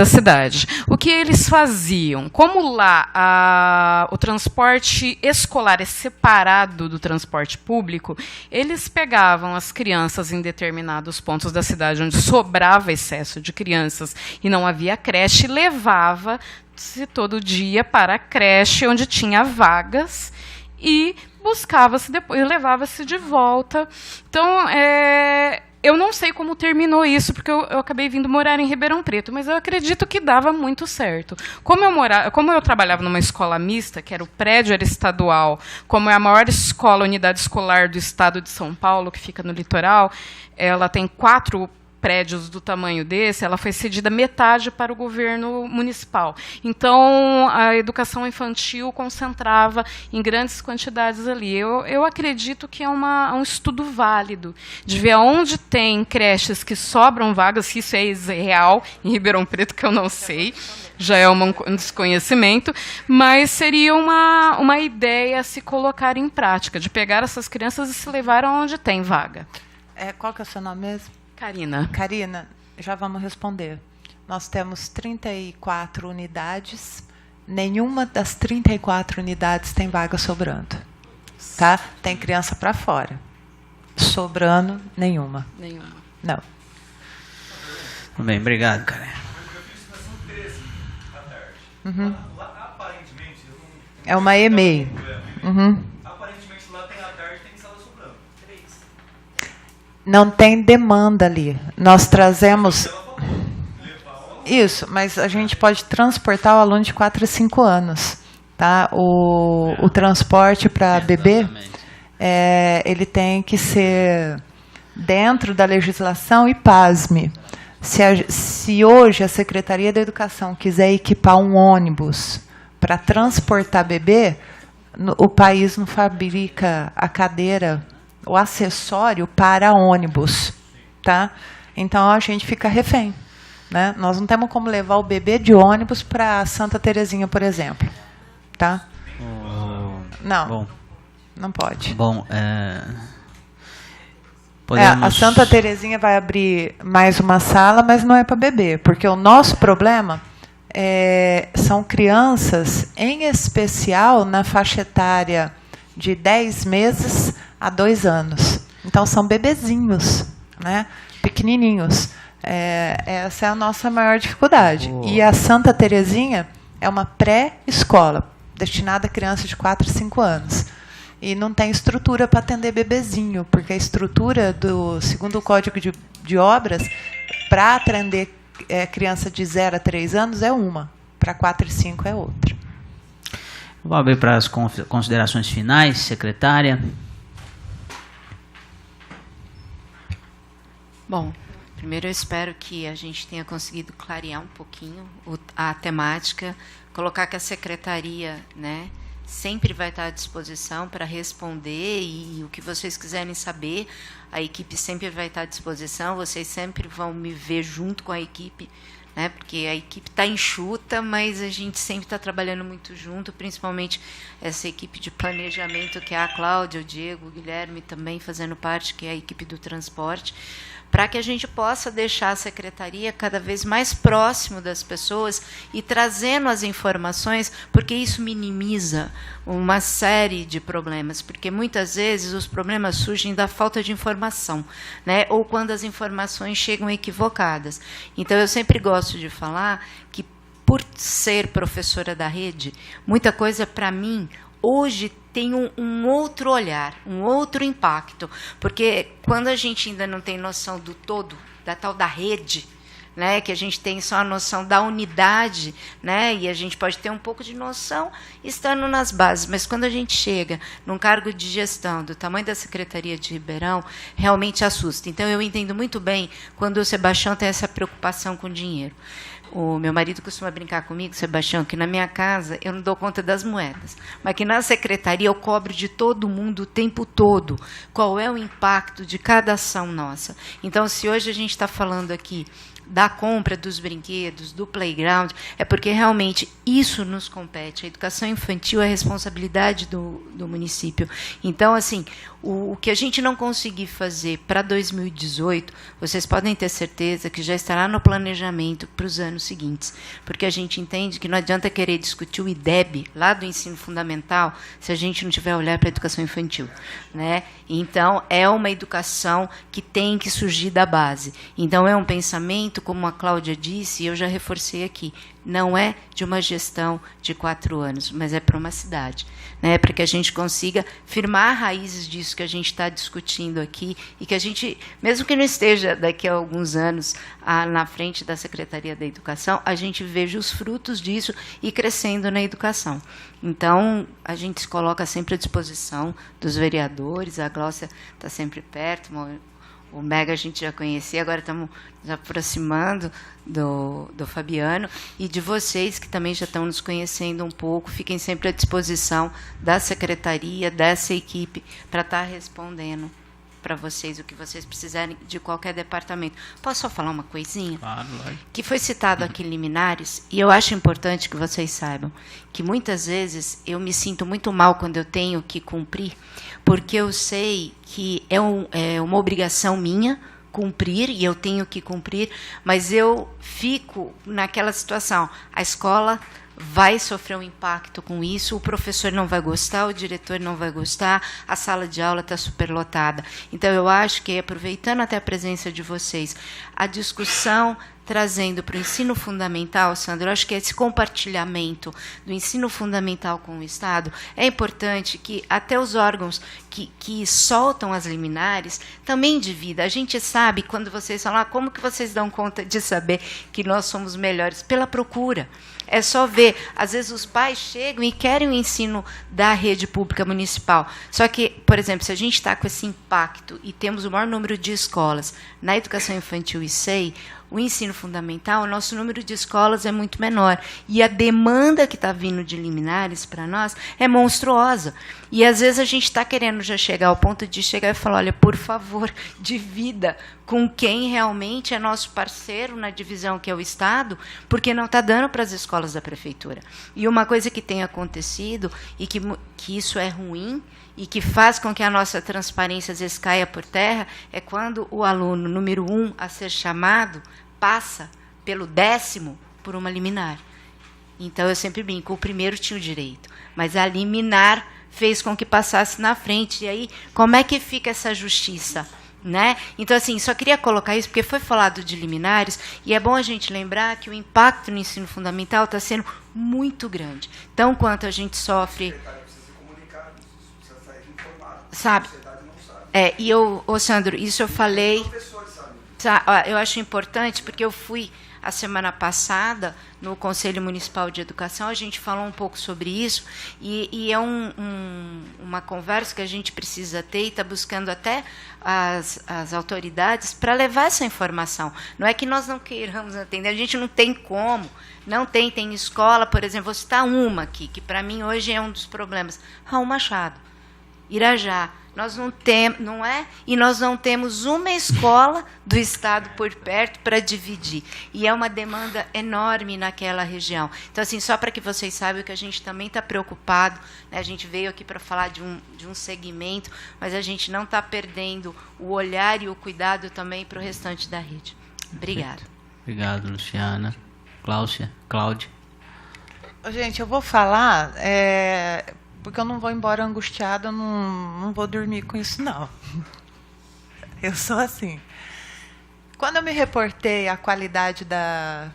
cidade. O que eles faziam? Como lá o transporte escolar é separado do transporte público, eles pegavam as crianças em determinados pontos da cidade onde sobrava excesso de crianças e não havia creche, e levava-se todo dia para a creche onde tinha vagas e buscava-se depois, levava-se de volta. Então, eu não sei como terminou isso, porque eu acabei vindo morar em Ribeirão Preto, mas eu acredito que dava muito certo. Como eu trabalhava numa escola mista, que era o prédio era estadual, como é a maior unidade escolar do estado de São Paulo, que fica no litoral, ela tem 4 prédios do tamanho desse, ela foi cedida metade para o governo municipal. Então, a educação infantil concentrava em grandes quantidades ali. Eu acredito que é um estudo válido, de ver onde tem creches que sobram vagas, se isso é real em Ribeirão Preto, que eu não sei, já é um desconhecimento, mas seria uma ideia a se colocar em prática, de pegar essas crianças e se levar aonde tem vaga. Qual que é o seu nome mesmo? Karina. Karina, já vamos responder. Nós temos 34 unidades. Nenhuma das 34 unidades tem vaga sobrando. Tá? Tem criança para fora. Sobrando, nenhuma. Nenhuma. Não. Tudo bem, obrigado, cara. Eu fiz na São 13, à tarde. Uhum. Lá, aparentemente... É uma EMEI. Uhum. Aparentemente, lá tem à tarde, tem sala sobrando. 3. Não tem demanda ali. Nós trazemos... Isso, mas a gente pode transportar o aluno de 4 a 5 anos. Tá? O transporte para bebê, ele tem que ser dentro da legislação e, pasme, se hoje a Secretaria da Educação quiser equipar um ônibus para transportar bebê, o país não fabrica a cadeira, o acessório para ônibus. Tá? Então, a gente fica refém. Né? Nós não temos como levar o bebê de ônibus para Santa Terezinha, por exemplo. Tá? Não. Bom. Não pode. Bom, podemos... A Santa Terezinha vai abrir mais uma sala, mas não é para bebê, porque o nosso problema são crianças, em especial na faixa etária de 10 meses a 2 anos. Então, são bebezinhos, né? Pequenininhos. Essa é a nossa maior dificuldade. E a Santa Terezinha é uma pré-escola, destinada a crianças de 4 a 5 anos. E não tem estrutura para atender bebezinho, porque a estrutura, segundo o Código de Obras, para atender criança de 0 a 3 anos é uma, para 4 e 5 é outra. Vou abrir para as considerações finais, secretária. Bom, primeiro eu espero que a gente tenha conseguido clarear um pouquinho a temática, colocar que a secretaria, né, sempre vai estar à disposição para responder, e o que vocês quiserem saber, a equipe sempre vai estar à disposição, vocês sempre vão me ver junto com a equipe né? Porque a equipe está enxuta, mas a gente sempre está trabalhando muito junto, principalmente essa equipe de planejamento, que é a Cláudia, o Diego, o Guilherme também fazendo parte, que é a equipe do transporte, para que a gente possa deixar a secretaria cada vez mais próximo das pessoas e trazendo as informações, porque isso minimiza uma série de problemas, porque muitas vezes os problemas surgem da falta de informação, né? Ou quando as informações chegam equivocadas. Então, eu sempre gosto de falar que, por ser professora da rede, muita coisa, para mim, hoje tem um outro olhar, um outro impacto, porque quando a gente ainda não tem noção do todo, da tal da rede, né, que a gente tem só a noção da unidade, né, e a gente pode ter um pouco de noção estando nas bases, mas quando a gente chega num cargo de gestão do tamanho da Secretaria de Ribeirão, realmente assusta. Então, eu entendo muito bem quando o Sebastião tem essa preocupação com o dinheiro. O meu marido costuma brincar comigo, Sebastião, que na minha casa eu não dou conta das moedas, mas que na secretaria eu cobro de todo mundo o tempo todo qual é o impacto de cada ação nossa. Então, se hoje a gente está falando aqui da compra dos brinquedos, do playground, é porque realmente isso nos compete. A educação infantil é responsabilidade do município. Então, assim, o que a gente não conseguir fazer para 2018, vocês podem ter certeza que já estará no planejamento para os anos seguintes, porque a gente entende que não adianta querer discutir o IDEB lá do ensino fundamental se a gente não tiver olhar para a educação infantil, né? Então, é uma educação que tem que surgir da base. Então, é um pensamento, como a Cláudia disse, e eu já reforcei aqui, não é de uma gestão de 4 anos, mas é para uma cidade, né? Para que a gente consiga firmar raízes disso que a gente está discutindo aqui e que a gente, mesmo que não esteja daqui a alguns anos na frente da Secretaria da Educação, a gente veja os frutos disso e crescendo na educação. Então, a gente se coloca sempre à disposição dos vereadores, a Glócia está sempre perto, o Mega a gente já conhecia, agora estamos nos aproximando do Fabiano e de vocês que também já estão nos conhecendo um pouco. Fiquem sempre à disposição da secretaria, dessa equipe, para estar respondendo para vocês o que vocês precisarem de qualquer departamento. Posso só falar uma coisinha? Claro, lógico. Que foi citado aqui liminares, e eu acho importante que vocês saibam que muitas vezes eu me sinto muito mal quando eu tenho que cumprir, porque eu sei que é uma obrigação minha cumprir, e eu tenho que cumprir, mas eu fico naquela situação. A escola vai sofrer um impacto com isso, o professor não vai gostar, o diretor não vai gostar, a sala de aula está superlotada. Então, eu acho que, aproveitando até a presença de vocês, a discussão trazendo para o ensino fundamental, Sandro, eu acho que esse compartilhamento do ensino fundamental com o Estado é importante que até os órgãos que soltam as liminares também dividam. A gente sabe, quando vocês falam, como que vocês dão conta de saber que nós somos melhores? Pela procura. É só ver. Às vezes os pais chegam e querem o ensino da rede pública municipal. Só que, por exemplo, se a gente está com esse impacto e temos o maior número de escolas na educação infantil e SEI, o ensino fundamental, o nosso número de escolas é muito menor. E a demanda que está vindo de liminares para nós é monstruosa. E, às vezes, a gente está querendo já chegar ao ponto de chegar e falar, olha, por favor, divida com quem realmente é nosso parceiro na divisão, que é o Estado, porque não está dando para as escolas da prefeitura. E uma coisa que tem acontecido, e que isso é ruim, e que faz com que a nossa transparência às vezes caia por terra, é quando o aluno número 1 a ser chamado passa pelo 10º por uma liminar. Então, eu sempre brinco, o primeiro tinha o direito, mas a liminar fez com que passasse na frente. E aí, como é que fica essa justiça? Né? Então, assim, só queria colocar isso, porque foi falado de liminares, e é bom a gente lembrar que o impacto no ensino fundamental está sendo muito grande. Então, quanto a gente sofre... Sabe? E eu, Sandro, isso eu falei... Eu acho importante, porque eu fui a semana passada no Conselho Municipal de Educação, a gente falou um pouco sobre isso, e é uma conversa que a gente precisa ter, e está buscando até as autoridades para levar essa informação. Não é que nós não queiramos atender, a gente não tem como, não tem escola, por exemplo, vou citar uma aqui, que para mim hoje é um dos problemas, Raul Machado. Irajá. Nós não temos, não é? E nós não temos uma escola do estado por perto para dividir. E é uma demanda enorme naquela região. Então, assim, só para que vocês saibam que a gente também está preocupado, né? A gente veio aqui para falar de um segmento, mas a gente não está perdendo o olhar e o cuidado também para o restante da rede. Obrigada. Obrigado, Luciana. Cláudia. Gente, eu vou falar, porque eu não vou embora angustiada, eu não vou dormir com isso, não. Eu sou assim. Quando eu me reportei à qualidade da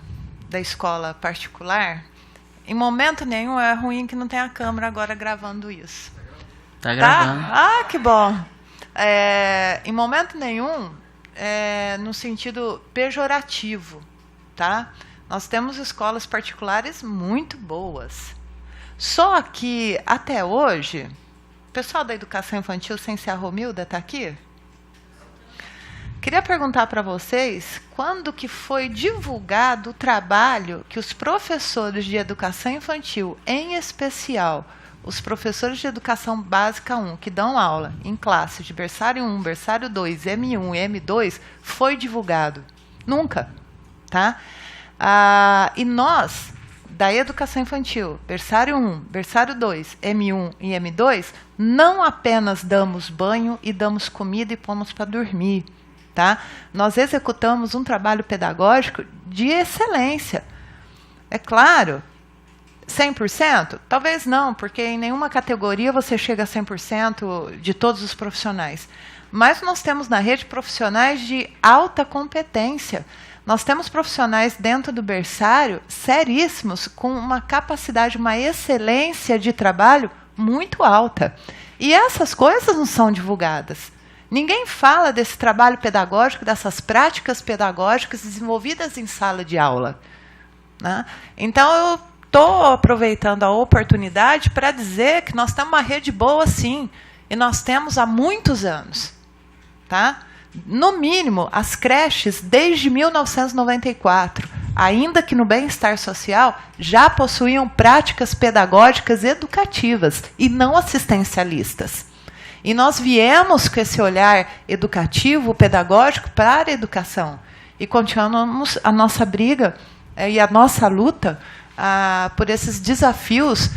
escola particular, em momento nenhum é ruim que não tenha a câmera agora gravando isso. Tá gravando. Ah, que bom. Em momento nenhum, no sentido pejorativo, tá? Nós temos escolas particulares muito boas. Só que, até hoje, o pessoal da educação infantil, sem ser a Romilda, está aqui? Queria perguntar para vocês, quando que foi divulgado o trabalho que os professores de educação infantil, em especial, os professores de educação básica 1, que dão aula em classe de berçário 1, berçário 2, M1 e M2, foi divulgado? Nunca. Tá? E nós, da educação infantil, berçário 1, berçário 2, M1 e M2, não apenas damos banho e damos comida e pomos para dormir. Tá? Nós executamos um trabalho pedagógico de excelência. É claro, 100%? Talvez não, porque em nenhuma categoria você chega a 100% de todos os profissionais. Mas nós temos na rede profissionais de alta competência. Nós temos profissionais dentro do berçário seríssimos, com uma capacidade, uma excelência de trabalho muito alta. E essas coisas não são divulgadas. Ninguém fala desse trabalho pedagógico, dessas práticas pedagógicas desenvolvidas em sala de aula. Né? Então, eu estou aproveitando a oportunidade para dizer que nós temos uma rede boa, sim, e nós temos há muitos anos. Tá? No mínimo, as creches, desde 1994, ainda que no bem-estar social, já possuíam práticas pedagógicas educativas e não assistencialistas. E nós viemos com esse olhar educativo, pedagógico para a educação. E continuamos a nossa briga e a nossa luta por esses desafios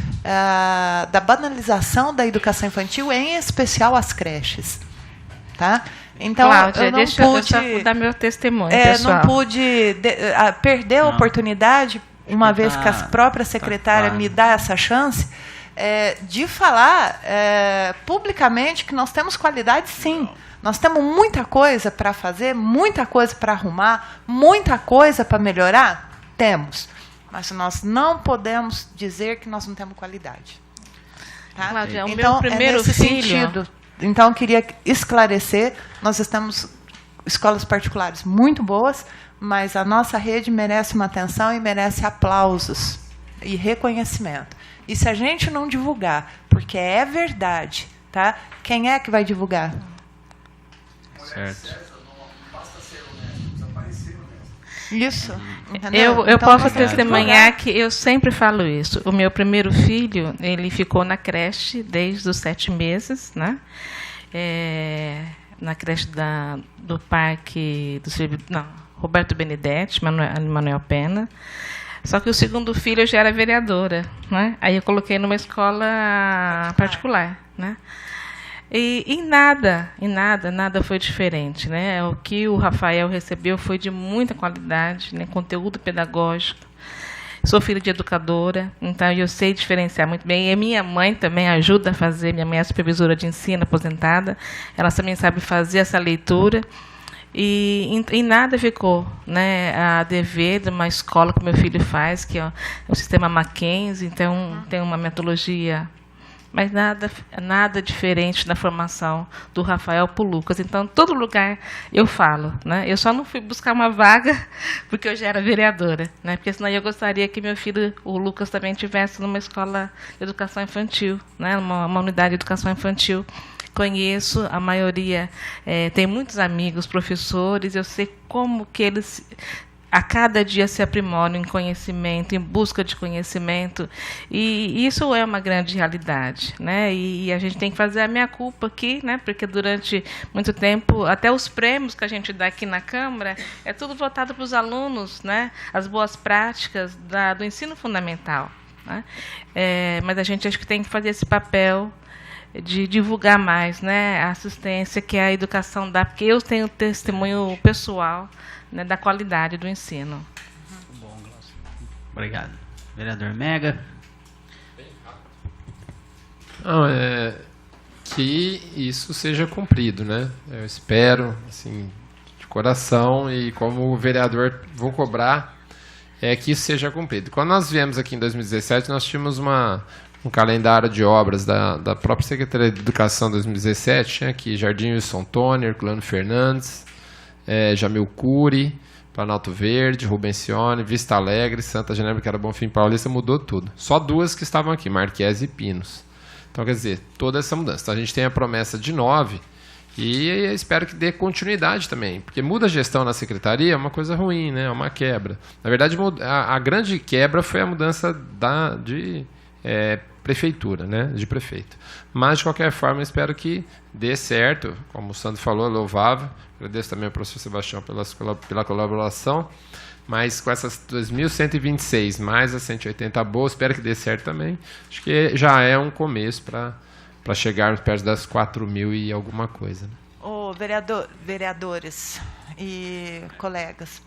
da banalização da educação infantil, em especial as creches. Tá? Então, Cláudia, eu não deixa eu pude, só dar meu testemunho, pessoal. não pude perder a oportunidade, uma vez que a própria secretária me dá essa chance, de falar publicamente que nós temos qualidade, sim. Nós temos muita coisa para fazer, muita coisa para arrumar, muita coisa para melhorar? Temos. Mas nós não podemos dizer que nós não temos qualidade. Tá? Cláudia, o então, meu primeiro nesse filho... sentido. Então, eu queria esclarecer, nós temos escolas particulares muito boas, mas a nossa rede merece uma atenção e merece aplausos e reconhecimento. E se a gente não divulgar, porque é verdade, tá? Quem é que vai divulgar? Certo. Isso. Entendeu? Eu Então, posso nós temos que testemunhar divulgar. que eu sempre falo isso. O meu primeiro filho, ele ficou na creche desde os 7 meses, né? Na creche do Parque do Roberto Benedetti, Manuel Pena. Só que o segundo filho eu já era vereadora, né? Aí eu coloquei numa escola particular, né? E nada foi diferente, né? O que o Rafael recebeu foi de muita qualidade, né? Conteúdo pedagógico. Sou filha de educadora, então eu sei diferenciar muito bem. E a minha mãe também ajuda a fazer. Minha mãe é supervisora de ensino, aposentada. Ela também sabe fazer essa leitura. E nada ficou, né, a dever de uma escola que meu filho faz, que é o sistema Mackenzie, então tem uma metodologia, mas nada diferente da formação do Rafael para o Lucas. Então, todo lugar eu falo, né? Eu só não fui buscar uma vaga porque eu já era vereadora, né? Porque senão eu gostaria que meu filho, o Lucas, também estivesse numa escola de educação infantil, né? Uma unidade de educação infantil. Conheço a maioria, tem muitos amigos, professores, eu sei como que eles a cada dia se aprimoram em conhecimento, em busca de conhecimento, e isso é uma grande realidade, né? E a gente tem que fazer a meia-culpa aqui, né? Porque durante muito tempo, até os prêmios que a gente dá aqui na Câmara, é tudo voltado para os alunos, né? As boas práticas do ensino fundamental, né? Mas a gente acho que tem que fazer esse papel de divulgar mais, né, a assistência que a educação dá, porque eu tenho testemunho pessoal, né, da qualidade do ensino. Muito bom, Glaucio. Obrigado. Vereador Mega. Não, que isso seja cumprido, né? Eu espero, assim, de coração, e como vereador vou cobrar, que isso seja cumprido. Quando nós viemos aqui em 2017, nós tínhamos um calendário de obras da própria Secretaria de Educação 2017, tinha aqui Jardim Wilson Tony, Herculano Fernandes, Jamil Cury, Planalto Verde, Rubencione, Vista Alegre, Santa Genebra, que era Bonfim Paulista, mudou tudo. Só duas que estavam aqui, Marquês e Pinos. Então, quer dizer, toda essa mudança. Então, a gente tem a promessa de 9 e espero que dê continuidade também, porque muda a gestão na secretaria é uma coisa ruim, né? É uma quebra. Na verdade, a grande quebra foi a mudança de prefeitura, né, de prefeito. Mas, de qualquer forma, espero que dê certo, como o Sandro falou, louvável. Agradeço também ao professor Sebastião pela colaboração, mas com essas 2.126 mais as 180 boas, espero que dê certo também. Acho que já é um começo para chegarmos perto das 4.000 e alguma coisa. Vereadores e colegas,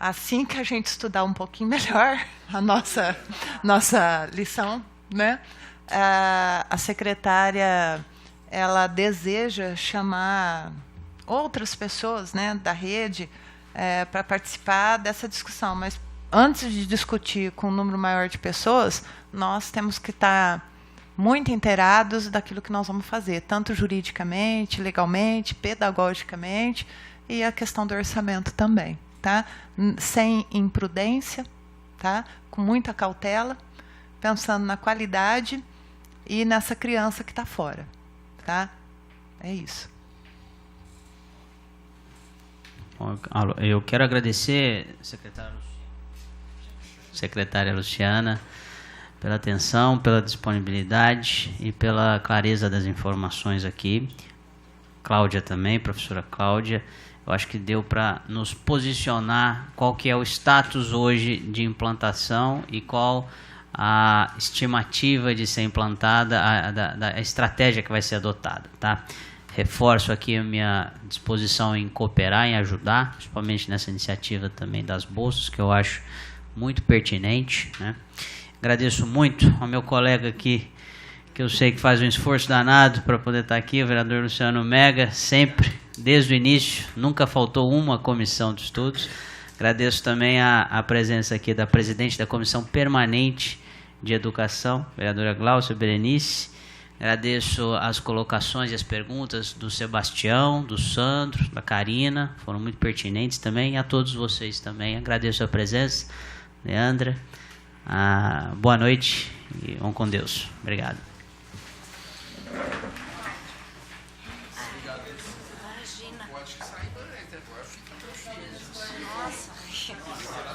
assim que a gente estudar um pouquinho melhor a nossa lição, né? A secretária, ela deseja chamar outras pessoas, né, da rede para participar dessa discussão. Mas antes de discutir com um número maior de pessoas, nós temos que estar muito inteirados daquilo que nós vamos fazer, tanto juridicamente, legalmente, pedagogicamente, e a questão do orçamento também. Tá? Sem imprudência, tá? Com muita cautela, pensando na qualidade e nessa criança que está fora. Tá? É isso. Eu quero agradecer, secretária Luciana, pela atenção, pela disponibilidade e pela clareza das informações aqui. Cláudia também, professora Cláudia. Eu acho que deu para nos posicionar qual que é o status hoje de implantação e qual a estimativa de ser implantada, a estratégia que vai ser adotada. Tá? Reforço aqui a minha disposição em cooperar, em ajudar, principalmente nessa iniciativa também das bolsas, que eu acho muito pertinente, né? Agradeço muito ao meu colega aqui, que eu sei que faz um esforço danado para poder estar aqui, o vereador Luciano Mega, sempre, desde o início, nunca faltou uma comissão de estudos. Agradeço também a presença aqui da presidente da Comissão Permanente de Educação, vereadora Glaucia Berenice. Agradeço as colocações e as perguntas do Sebastião, do Sandro, da Karina, foram muito pertinentes também, e a todos vocês também. Agradeço a presença, Leandra. Boa noite e vamos com Deus. Obrigado.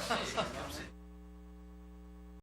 Nossa.